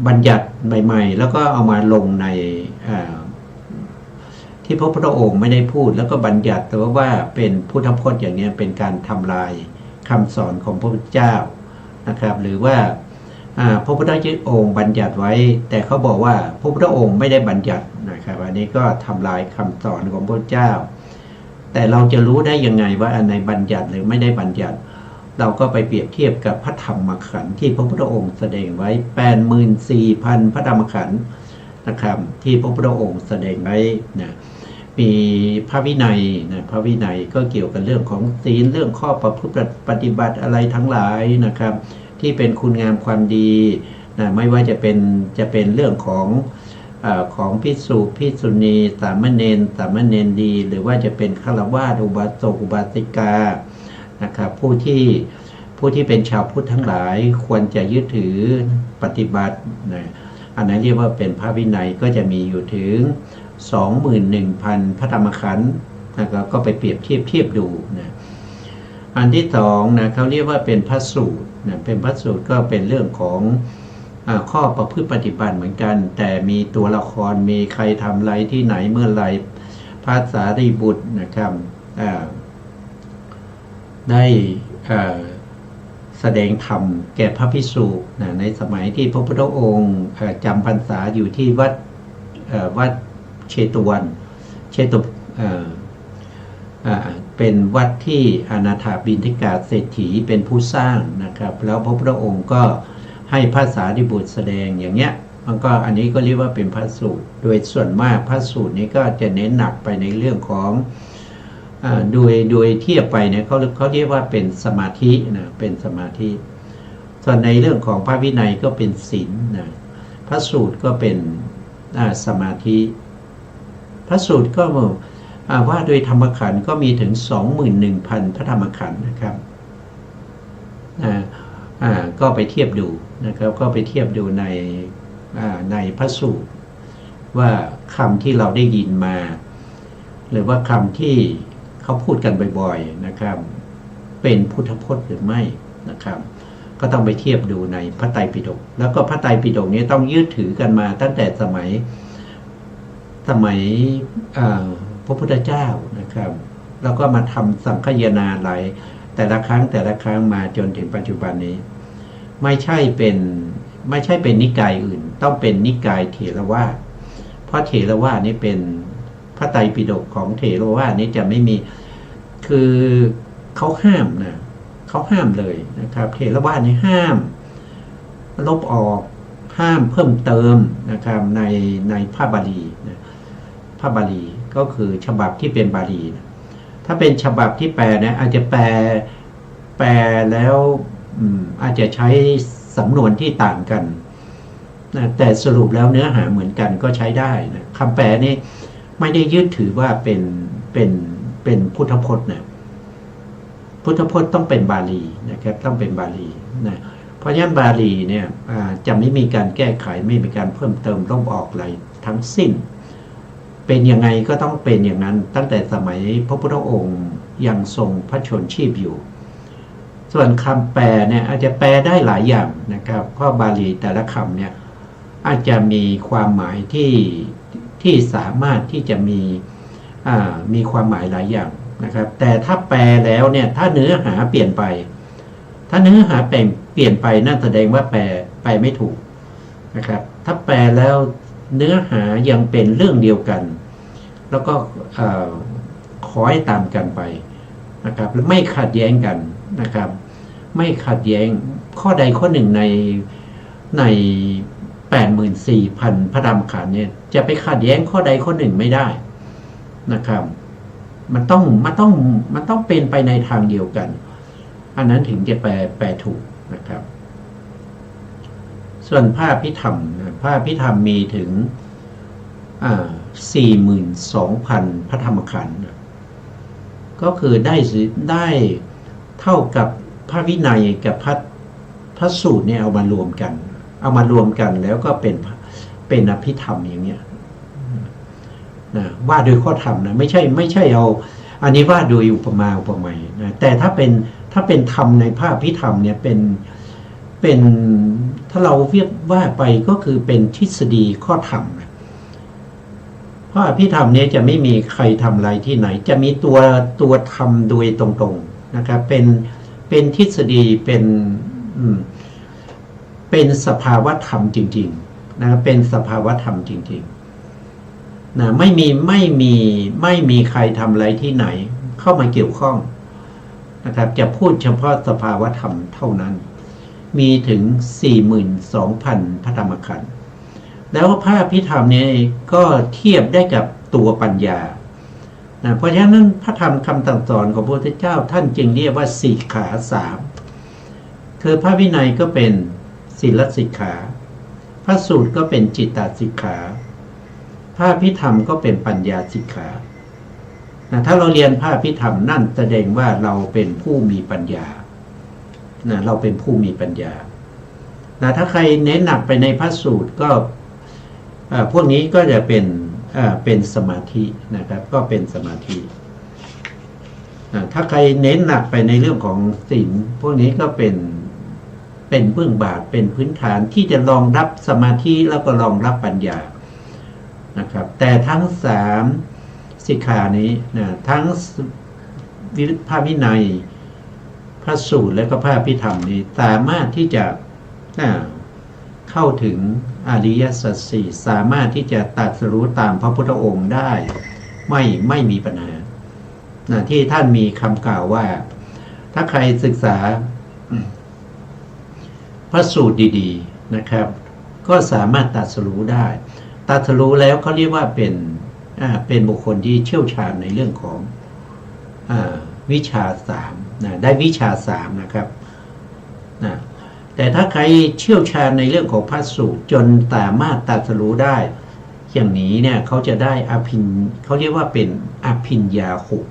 บัญญัติใหม่ๆแล้วก็เอามาลงในที่พระพุทธองค์ไม่ได้พูดแล้วก็บัญญัติแต่ว่าเป็นพุทธพจน์อย่างนี้เป็นการทำลายคำสอนของพระพุทธเจ้านะครับหรือว่าพระพุทธองค์บัญญัติไว้แต่เขาบอกว่าพระพุทธองค์ไม่ได้บัญญัตินะครับอันนี้ก็ทำลายคำสอนของพระพุทธเจ้าแต่เราจะรู้ได้ยังไงว่าอันไหนบัญญัติหรือไม่ได้บัญญัติเราก็ไปเปรียบเทียบกับพระธรรมขันธ์ที่พระพุทธองค์แสดงไว้ 84,000 พระธรรมขันธ์นะครับที่พระพุทธองค์แสดงไว้นะมีพระวินัยนะพระวินัยก็เกี่ยวกับเรื่องของศีลเรื่องข้อประพฤติปฏิบัติอะไรทั้งหลายนะครับที่เป็นคุณงามความดีนะไม่ว่าจะเป็นเรื่องของภิกษุภิกษุณีสามเณรดีหรือว่าจะเป็นฆราวาสอุบาสกอุบาสิกานะครับผู้ที่เป็นชาวพุทธทั้งหลายควรจะยึดถือปฏิบัตินะอันนั้นเรียกว่าเป็นพระวินัยก็จะมีอยู่ถึง 21,000 พระธรรมขันธ์นะครับก็ไปเปรียบเทียบดูนะอันที่สองนะเขาเรียกว่าเป็นพระสูตรนะเป็นพระสูตรก็เป็นเรื่องของข้อประพฤติปฏิบัติเหมือนกันแต่มีตัวละครมีใครทำอะไรที่ไหนเมื่อไรพระสารีบุตรนะครับได้แสดงธรรมแก่พระภิกษุในสมัยที่พระพุทธองค์จำพรรษาอยู่ที่วัดเชตวัน เป็นวัดที่อนาถบิณฑิกาเศรษฐีเป็นผู้สร้างนะครับแล้วพระพุทธองค์ก็ให้พระสารีบุตรแสดงอย่างเงี้ยมันก็อันนี้ก็เรียกว่าเป็นพระสูตรโดยส่วนมากพระสูตรนี้ก็จะเน้นหนักไปในเรื่องของโดยเทียบไปเนี่ยเขาเรียกว่าเป็นสมาธินะเป็นสมาธิส่วนในเรื่องของพระวินัยก็เป็นศีลนะพระสูตรก็เป็นสมาธิพระสูตรก็ว่าโดยธรรมขันธ์ก็มีถึง 21,000 พระธรรมขันธ์นะครับก็ไปเทียบดูนะครับก็ไปเทียบดูในพระสูตรว่าคำที่เราได้ยินมาหรือว่าคำที่เขาพูดกันบ่อยๆนะครับเป็นพุทธพจน์หรือไม่นะครับก็ต้องไปเทียบดูในพระไตรปิฎกแล้วก็พระไตรปิฎกนี้ต้องยึดถือกันมาตั้งแต่สมัยพระพุทธเจ้านะครับแล้วก็มาทำสังคายนาหลายแต่ละครั้งมาจนถึงปัจจุบันนี้ไม่ใช่เป็นนิกายอื่นต้องเป็นนิกายเถรวาทเพราะเถรวาทนี้เป็นพระไตรปิฎกของเถรวาทนี้จะไม่มีคือเขาห้ามนะเขาห้ามเลยนะครับเถรวาทนี้ห้ามลบออกห้ามเพิ่มเติมนะครับในพระบาลีนะพระบาลีก็คือฉบับที่เป็นบาลีนะถ้าเป็นฉบับที่แปลนะอาจจะแปลแล้วอาจจะใช้สำนวนที่ต่างกันนะแต่สรุปแล้วเนื้อหาเหมือนกันก็ใช้ได้นะคำแปลนี่ไม่ได้ยึดถือว่าเป็นพุทธพจน์นะพุทธพจน์ต้องเป็นบาลีนะครับต้องเป็นบาลีนะเพราะฉะนั้นบาลีเนี่ยจะไม่มีการแก้ไขไม่มีการเพิ่มเติมลบออกอะไรทั้งสิ้นเป็นยังไงก็ต้องเป็นอย่างนั้นตั้งแต่สมัยพระพุทธองค์ยังทรงพระชนชีพอยู่ส่วนคำแปลเนี่ยอาจจะแปลได้หลายอย่างนะครับเพราะบาลีแต่ละคำเนี่ยอาจจะมีความหมายที่สามารถที่จะมีความหมายหลายอย่างนะครับแต่ถ้าแปลแล้วเนี่ยถ้าเนื้อหาเปลี่ยนไปถ้าเนื้อหาเปลี่ยนไปนั่นแสดงว่าแปลไม่ถูกนะครับถ้าแปลแล้วเนื้อหายังเป็นเรื่องเดียวกันแล้วก็ขอให้ตามกันไปนะครับและไม่ขัดแย้งกันนะครับไม่ขัดแย้งข้อใดข้อหนึ่งใน 84,000 พระธรรมขันธ์เนี่ยจะไปขัดแย้งข้อใดข้อหนึ่งไม่ได้นะครับมันต้องเป็นไปในทางเดียวกันอันนั้นถึงจะแปลถูกนะครับส่วนพระอภิธรรมพระอภิธรรมมีถึง42,000 พระธรรมขันธ์ก็คือได้เท่ากับพระวินัยกับพระสูตรเนี่ยเอามารวมกันแล้วก็เป็นอภิธรรมอย่างเงี้ยนะว่าโดยข้อธรรมนะไม่ใช่เอาอันนี้ว่าโดยอุปมาอุปไมยนะแต่ถ้าเป็นธรรมในพระอภิธรรมเนี่ยเป็นถ้าเราเรียกว่าไปก็คือเป็นทฤษฎีข้อธรรมนะเพราะอภิธรรมเนี่ยจะไม่มีใครทำอะไรที่ไหนจะมีตัวธรรมโดยตรงๆนะครับเป็นทฤษฎีเป็นสภาวะธรรมจริงๆนะเป็นสภาวะธรรมจริงๆนะไม่มีใครทำอะไรที่ไหนเข้ามาเกี่ยวข้องนะครับจะพูดเฉพาะสภาวะธรรมเท่านั้นมีถึง 42,000 พระธรรมขันธ์แล้วพระอภิธรรมนี้ก็เทียบได้กับตัวปัญญานะเพราะฉะนั้นพระธรรมคำสั่งสอนของพระพุทธเจ้าท่านจึงเรียกว่าสิกขาสามคือพระวินัยก็เป็นศีลสิกขาพระสูตรก็เป็นจิตตสิกขาพระอภิธรรมก็เป็นปัญญาสิกขานะถ้าเราเรียนพระอภิธรรมนั่นแสดงว่าเราเป็นผู้มีปัญญานะเราเป็นผู้มีปัญญานะถ้าใครเน้นหนักไปในพระสูตรก็พวกนี้ก็จะเป็นสมาธินะครับก็เป็นสมาธิถ้าใครเน้นหนักไปในเรื่องของศีลพวกนี้ก็เป็นเบื้องบาทเป็นพื้นฐานที่จะรองรับสมาธิแล้วก็รองรับปัญญานะครับแต่ทั้ง3สิกขานี้นะทั้งพระวินัยพระสูตรและก็พระอภิธรรมนี้สามารถที่จะเข้าถึงอริยสัจสี่สามารถที่จะตรัสรู้ตามพระพุทธองค์ได้ไม่มีปัญหา ที่ท่านมีคำกล่าวว่าถ้าใครศึกษาพระสูตรดีๆนะครับก็สามารถตรัสรู้ได้ตรัสรู้แล้วเขาเรียกว่าเป็นบุคคลที่เชี่ยวชาญในเรื่องของวิชา3ได้วิชา3นะครับนะแต่ถ้าใครเชี่ยวชาญในเรื่องของพระสูตรจนสามารถตรัสรู้ได้อย่างนี้เนี่ยเขาจะได้เขาเรียกว่าเป็นอภิญญาหก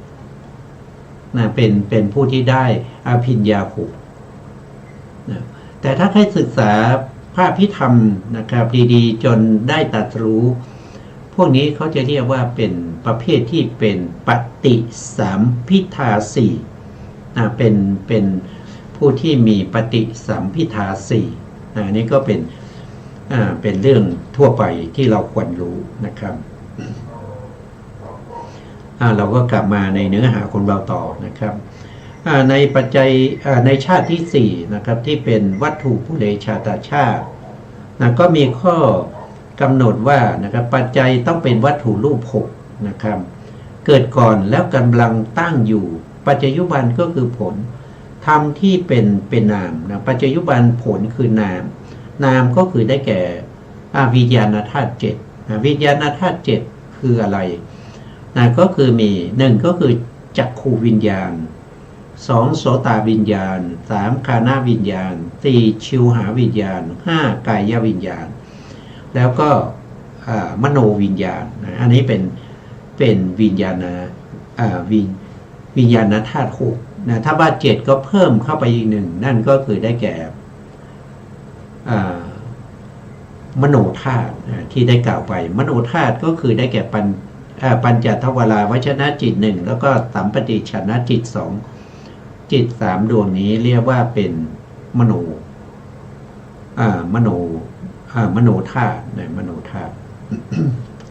นะเป็นผู้ที่ได้อภิญญาหกนะแต่ถ้าใครศึกษาพระพิธรรมนะครับดีๆจนได้ตรัสรู้พวกนี้เขาจะเรียกว่าเป็นประเภทที่เป็นปฏิสัมภิทาสี่เป็นผู้ที่มีปฏิสัมภิทาสี่นี่ก็เป็นเรื่องทั่วไปที่เราควรรู้นะครับเราก็กลับมาในเนื้อหาของเราต่อนะครับในปัจจัยในชาติที่4นะครับที่เป็นวัตถุปุเรชาตชาติก็มีข้อกำหนดว่านะครับปัจจัยต้องเป็นวัตถุรูป6นะครับเกิดก่อนแล้วกำลังตั้งอยู่ปัจจยุบันก็คือผลธรรมที่เป็นนามนะปัจจยุบันผลคือนามก็คือได้แก่วิญญาณธาตุ7วิญญาณธาตุ7คืออะไรก็คือมี1ก็คือจักขูวิญญาณ2โสตวิญญาณ3ฆานาวิญญาณ4ชิวหาวิญญาณ5กายวิญญาณแล้วก็มโนวิญญาณอันนี้เป็นวิญญาณวิญญาณธาตุ6ถ้าว่า7ก็เพิ่มเข้าไปอีก1นั่นก็คือได้แก่มโนธาตุที่ได้กล่าวไปมโนธาตุก็คือได้แก่ปัญจทวาราวชนะจิต1แล้วก็สัมปติชนะจิต2จิต3ดวงนี้เรียกว่าเป็นมโนธาตุมโนธาตุ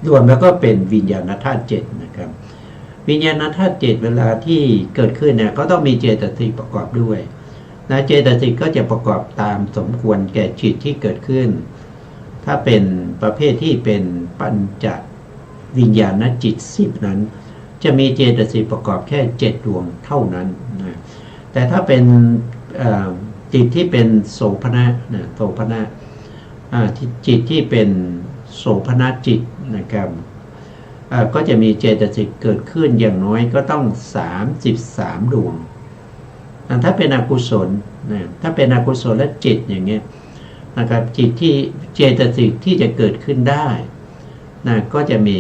รวมแล้วก็เป็นวิญญาณธาตุ7นะครับวิญญาณธาตุ7เวลาที่เกิดขึ้นเนี่ยก็ต้องมีเจตสิกประกอบด้วยเจตสิกก็จะประกอบตามสมควรแก่จิตที่เกิดขึ้นถ้าเป็นประเภทที่เป็นปัญจวิญญาณจิต10นั้นจะมีเจตสิกประกอบแค่7ดวงเท่านั้นนะแต่ถ้าเป็นจิตที่เป็นโสภณะโสภณะจิตที่เป็นโสภณจิตนะครับก็จะมีเจตสิกเกิดขึ้นอย่างน้อยก็ต้อง33ดวงถ้าเป็นอกุศลถ้าเป็นอกุศลและจิตอย่างเงี้ยนะครับจิตที่เจตสิกที่จะเกิดขึ้นได้ก็จะมี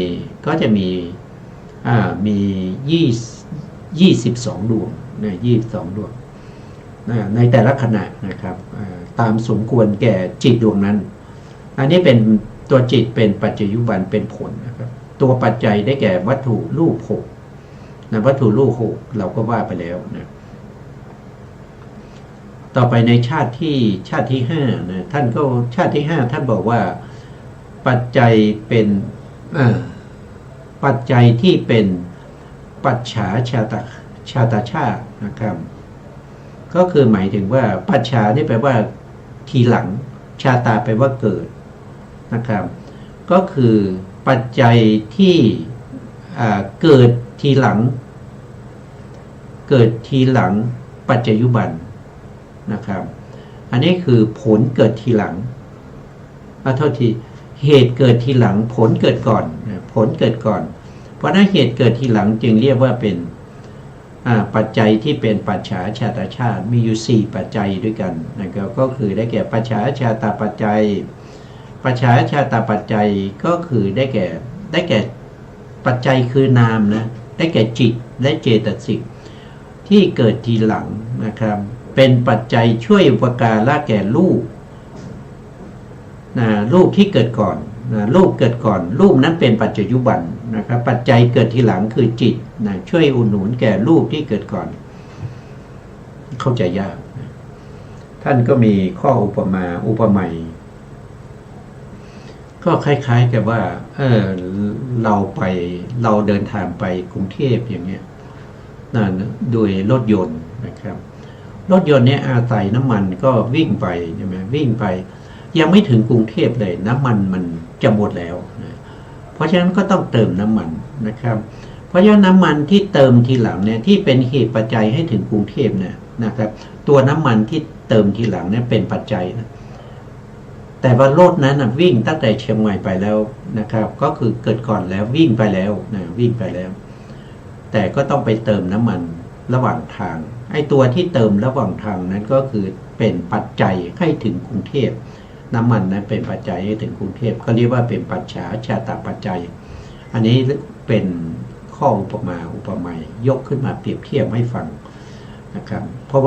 22ดวง22ดวงในแต่ละขณะนะครับตามสมควรแก่จิตดวงนั้นอันนี้เป็นตัวจิตเป็นปัจจยุบันเป็นผลนะครับตัวปัจจัยได้แก่วัตถุรูป6วัตถุรูป6เราก็ว่าไปแล้วนะต่อไปในชาติที่5นะท่านก็ชาติที่5ท่านบอกว่าปัจจัยเป็นปัจจัยที่เป็นปัจฉาชาตชาตินะครับก็คือหมายถึงว่าปัจฉานี่แปลว่าทีหลังชาตาแปลว่าเกิดนะครับก็คือปัจจัยที่เกิดทีหลังปัจจยุบันนะครับอันนี้คือผลเกิดทีหลังโทษทีเหตุเกิดทีหลังผลเกิดก่อนผลเกิดก่อนเพราะนั้นเหตุเกิดทีหลังจึงเรียกว่าเป็นปัจจัยที่เป็นปัจฉาชาตชาติมีอยู่4ปัจจัยด้วยกันนะครับก็คือได้แก่ปัจฉาชาตปัจจัยปัจฉาชาตปัจจัยก็คือได้แก่ปัจจัยคือนามนะได้แก่จิตและเจตสิกที่เกิดทีหลังนะครับเป็นปัจจัยช่วยอุปการะแก่รูปรูปที่เกิดก่อนรูปเกิดก่อนรูปนั้นเป็นปัจจยุบันนะครับปัจจัยเกิดทีหลังคือจิตช่วยอุดหนุนแก่รูปที่เกิดก่อนเข้าใจยากท่านก็มีข้ออุปไมยก็คล้ายๆกับว่าเราเดินทางไปกรุงเทพอย่างเงี้ยโดยรถยนต์นะครับรถยนต์เนี่ยอาศัยน้ำมันก็วิ่งไปใช่ไหมวิ่งไปยังไม่ถึงกรุงเทพเลยน้ำมันมันจะหมดแล้วนะเพราะฉะนั้นก็ต้องเติมน้ำมันนะครับ เพราะฉะนั้นน้ำมันที่เติมทีหลังเนี่ยที่เป็นเหตุปัจจัยให้ถึงกรุงเทพเนี่ยนะครับ ตัวน้ำมันที่เติมทีหลังเนี่ยเป็นปัจจัยนะแต่ว่ารถนั้นนะวิ่งตั้งแต่เชียงใหม่ไปแล้วนะครับ ก็คือเกิดก่อนแล้ววิ่งไปแล้วนะวิ่งไปแล้ว แต่ก็ต้องไปเติมน้ำมันระหว่างทางไอ้ตัวที่เติมระหว่างทางนั้นก็คือเป็นปัจจัยให้ถึงกรุงเทพน้ำมันนั้นเป็นปัจจัยให้ถึงกรุงเทพเขาเรียกว่าเป็นปัจฉาชาตปัจจัย อันนี้เป็นข้ออุปมาอุปไมยยกขึ้นมาเปรียบเทียบให้ฟังนะครับเพราะ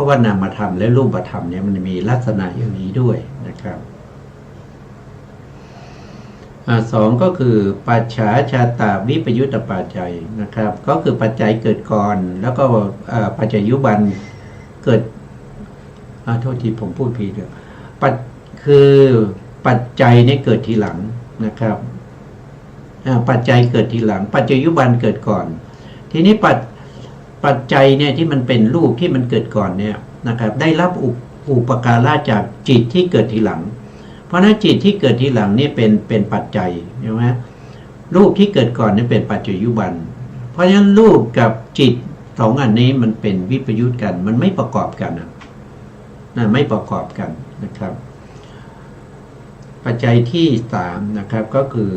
ว่านามธรรมและรูปธรรมเนี่ยมันมีลักษณะอย่างนี้ด้วยนะครับสองก็คือปัจฉาชาตาวิปยุตตปัจจัยนะครับก็คือปัจจัยเกิดก่อนแล้วก็ปัจจัยยุบันเกิดโทษทีผมพูดผิดเลยคือปัจจัยเนี่ยเกิดทีหลังนะครับปัจจัยเกิดทีหลังปัจจัยยุบันเกิดก่อนทีนี้ปัจจัยเนี่ยที่มันเป็นรูปที่มันเกิดก่อนเนี่ยนะครับได้รับอุปการะจากจิตที่เกิดทีหลังเพราะนั้นจิตที่เกิดทีหลังนี่เป็นปัจจัยใช่ไหมรูปที่เกิดก่อนนี่เป็นปัจจัยยุบันเพราะฉะนั้นรูปกับจิตสองอันนี้มันเป็นวิปยุตกันมันไม่ประกอบกันนะไม่ประกอบกันนะครับปัจจัยที่สามนะครับก็คือ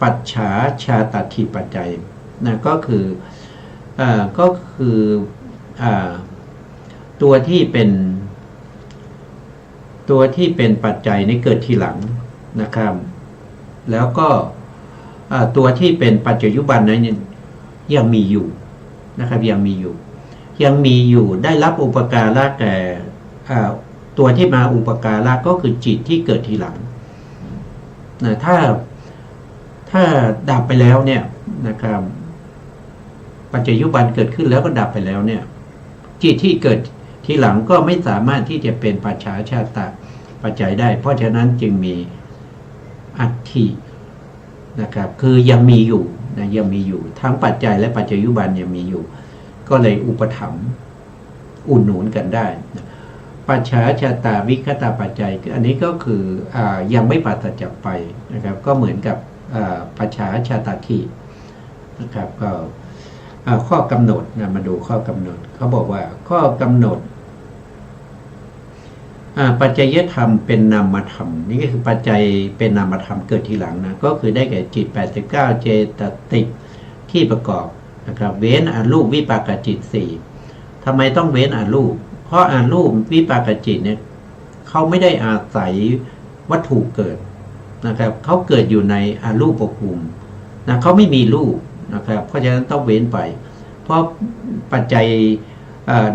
ปัจฉาชาตถิปัจจัยนะก็คือตัวที่เป็นปัจจัยนี้เกิดทีหลังนะครับแล้วก็ตัวที่เป็นปัจจยุบันนั้นยังมีอยู่นะครับยังมีอยู่ได้รับอุปการะแก่ตัวที่มาอุปการะก็คือจิตที่เกิดทีหลังนะถ้าดับไปแล้วเนี่ยนะครับปัจจยุบันเกิดขึ้นแล้วก็ดับไปแล้วเนี่ยจิตที่เกิดทีหลังก็ไม่สามารถที่จะเป็นปัจฉาชาตะปัจจัยได้เพราะฉะนั้นจึงมีอัตถินะครับคือยังมีอยู่นะยังมีอยู่ทั้งปัจจัยและปัจจยุบันยังมีอยู่ก็เลยอุปถัมภ์อุดหนุนกันได้ปัจฉาชาตาวิคตาปัจจัยอันนี้ก็คือยังไม่ปราศจากไปนะครับก็เหมือนกับปัจฉาชาตาทินะครับก็ข้อกำหนดนะมาดูข้อกำหนดเขาบอกว่าข้อกำหนดปัจจัยธรรมเป็นนามธรรมนี่ก็คือปัจจัยเป็นนามธรรมเกิดทีหลังนะก็คือได้แก่จิต89เจตติกที่ประกอบนะครับเว้นอรูปวิปากจิต4ทำไมต้องเว้นอรูปเพราะอรูปวิปากจิตเนี่ยเขาไม่ได้อาศัยวัตถุเกิดนะครับเขาเกิดอยู่ในอรูปภูมินะเขาไม่มีรูปนะครับเพราะฉะนั้นต้องเว้นไปเพราะปัจจัย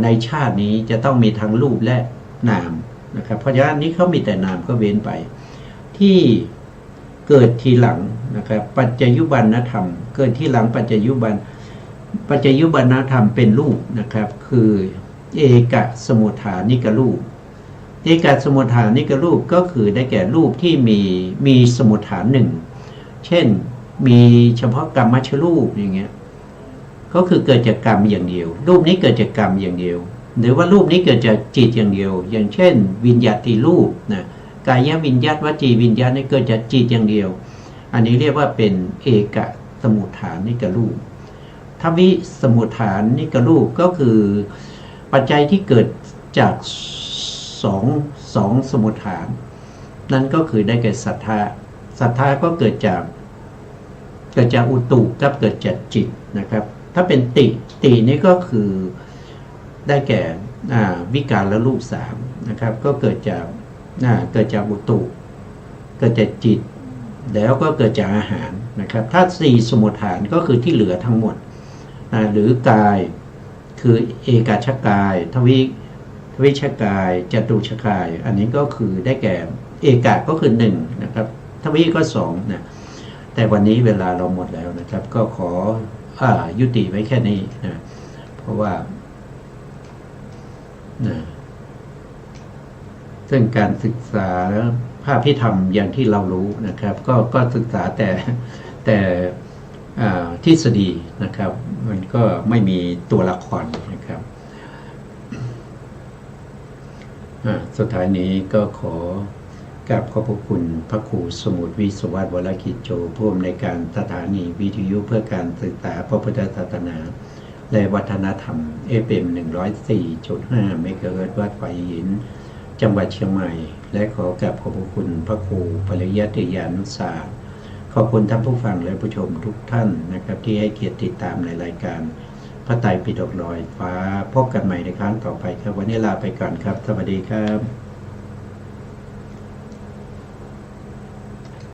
ในชาตินี้จะต้องมีทั้งรูปและนามนะครับเพราะฉะนั้นนี้เขามีแต่นามก็เว้นไปที่เกิดทีหลังนะครับปัจจยุบันธรรมเกิดทีหลังปัจจยุบันธรรมเป็นรูปนะครับคือเอกสมุฏฐานิกรูปเอกสมุฏฐานิกรูปก็คือได้แก่รูปที่มีสมุฏฐานหนึ่งเช่นมีเฉพาะกรรมชรูปอย่างเงี้ยก็คือเกิดจากกรรมอย่างเดียวรูปนี้เกิดจากกรรมอย่างเดียวหรือว่ารูปนี้เกิดจากจิตอย่างเดียวอย่างเช่นวิญญาติรูปนะกายวิญญาตวจีวิญญาณนี่เกิดจากจิตอย่างเดียวอันนี้เรียกว่าเป็นเอกสมุฏฐานิกรูปทวิสมุฏฐานิกรูปก็คือปัจจัยที่เกิดจากสองสมุฏฐานนั่นก็คือได้แก่ศรัทธาก็เกิดจากอุตุกับเกิดจากจิตนะครับถ้าเป็นตินี่ก็คือได้แก่วิการและรูป3นะครับก็เกิดจากอุตุเกิดจากจิตแล้วก็เกิดจากอาหารนะครับถ้า4สมุฏฐานก็คือที่เหลือทั้งหมดหรือกายคือเอกชกายทวิชกายจตุชกายอันนี้ก็คือได้แก่เอกะก็คือ1นะครับทวิก็2นะแต่วันนี้เวลาเราหมดแล้วนะครับก็ขอยุติไว้แค่นี้นะเพราะว่าซึ่งการศึกษาภาพพิธรรมอย่างที่เรารู้นะครับก็ศึกษาแต่ทฤษฎีนะครับมันก็ไม่มีตัวละครนะครับสุดท้ายนี้ก็ขอ กราบขอบพระคุณพระครูสมุทรวิศวัตรวรกิจโจผู้อำนวยการสถานีวิทยุเพื่อการศึกษาพระพุทธศาสนาและวัฒนธรรม FM 104.5 เมกะเฮิรตซ์วัดไผ่หินจังหวัดเชียงใหม่และขอกราบขอบพระคุณพระครูปริยัติยานุศาสตร์ขอบคุณท่านผู้ฟังและผู้ชมทุกท่านนะครับที่ให้เกียรติติดตามในรายการพระไตรปิฎกลอยฟ้าพบกันใหม่ในครั้งต่อไปครับวันนี้ลาไปก่อนครับสวัสดีครับ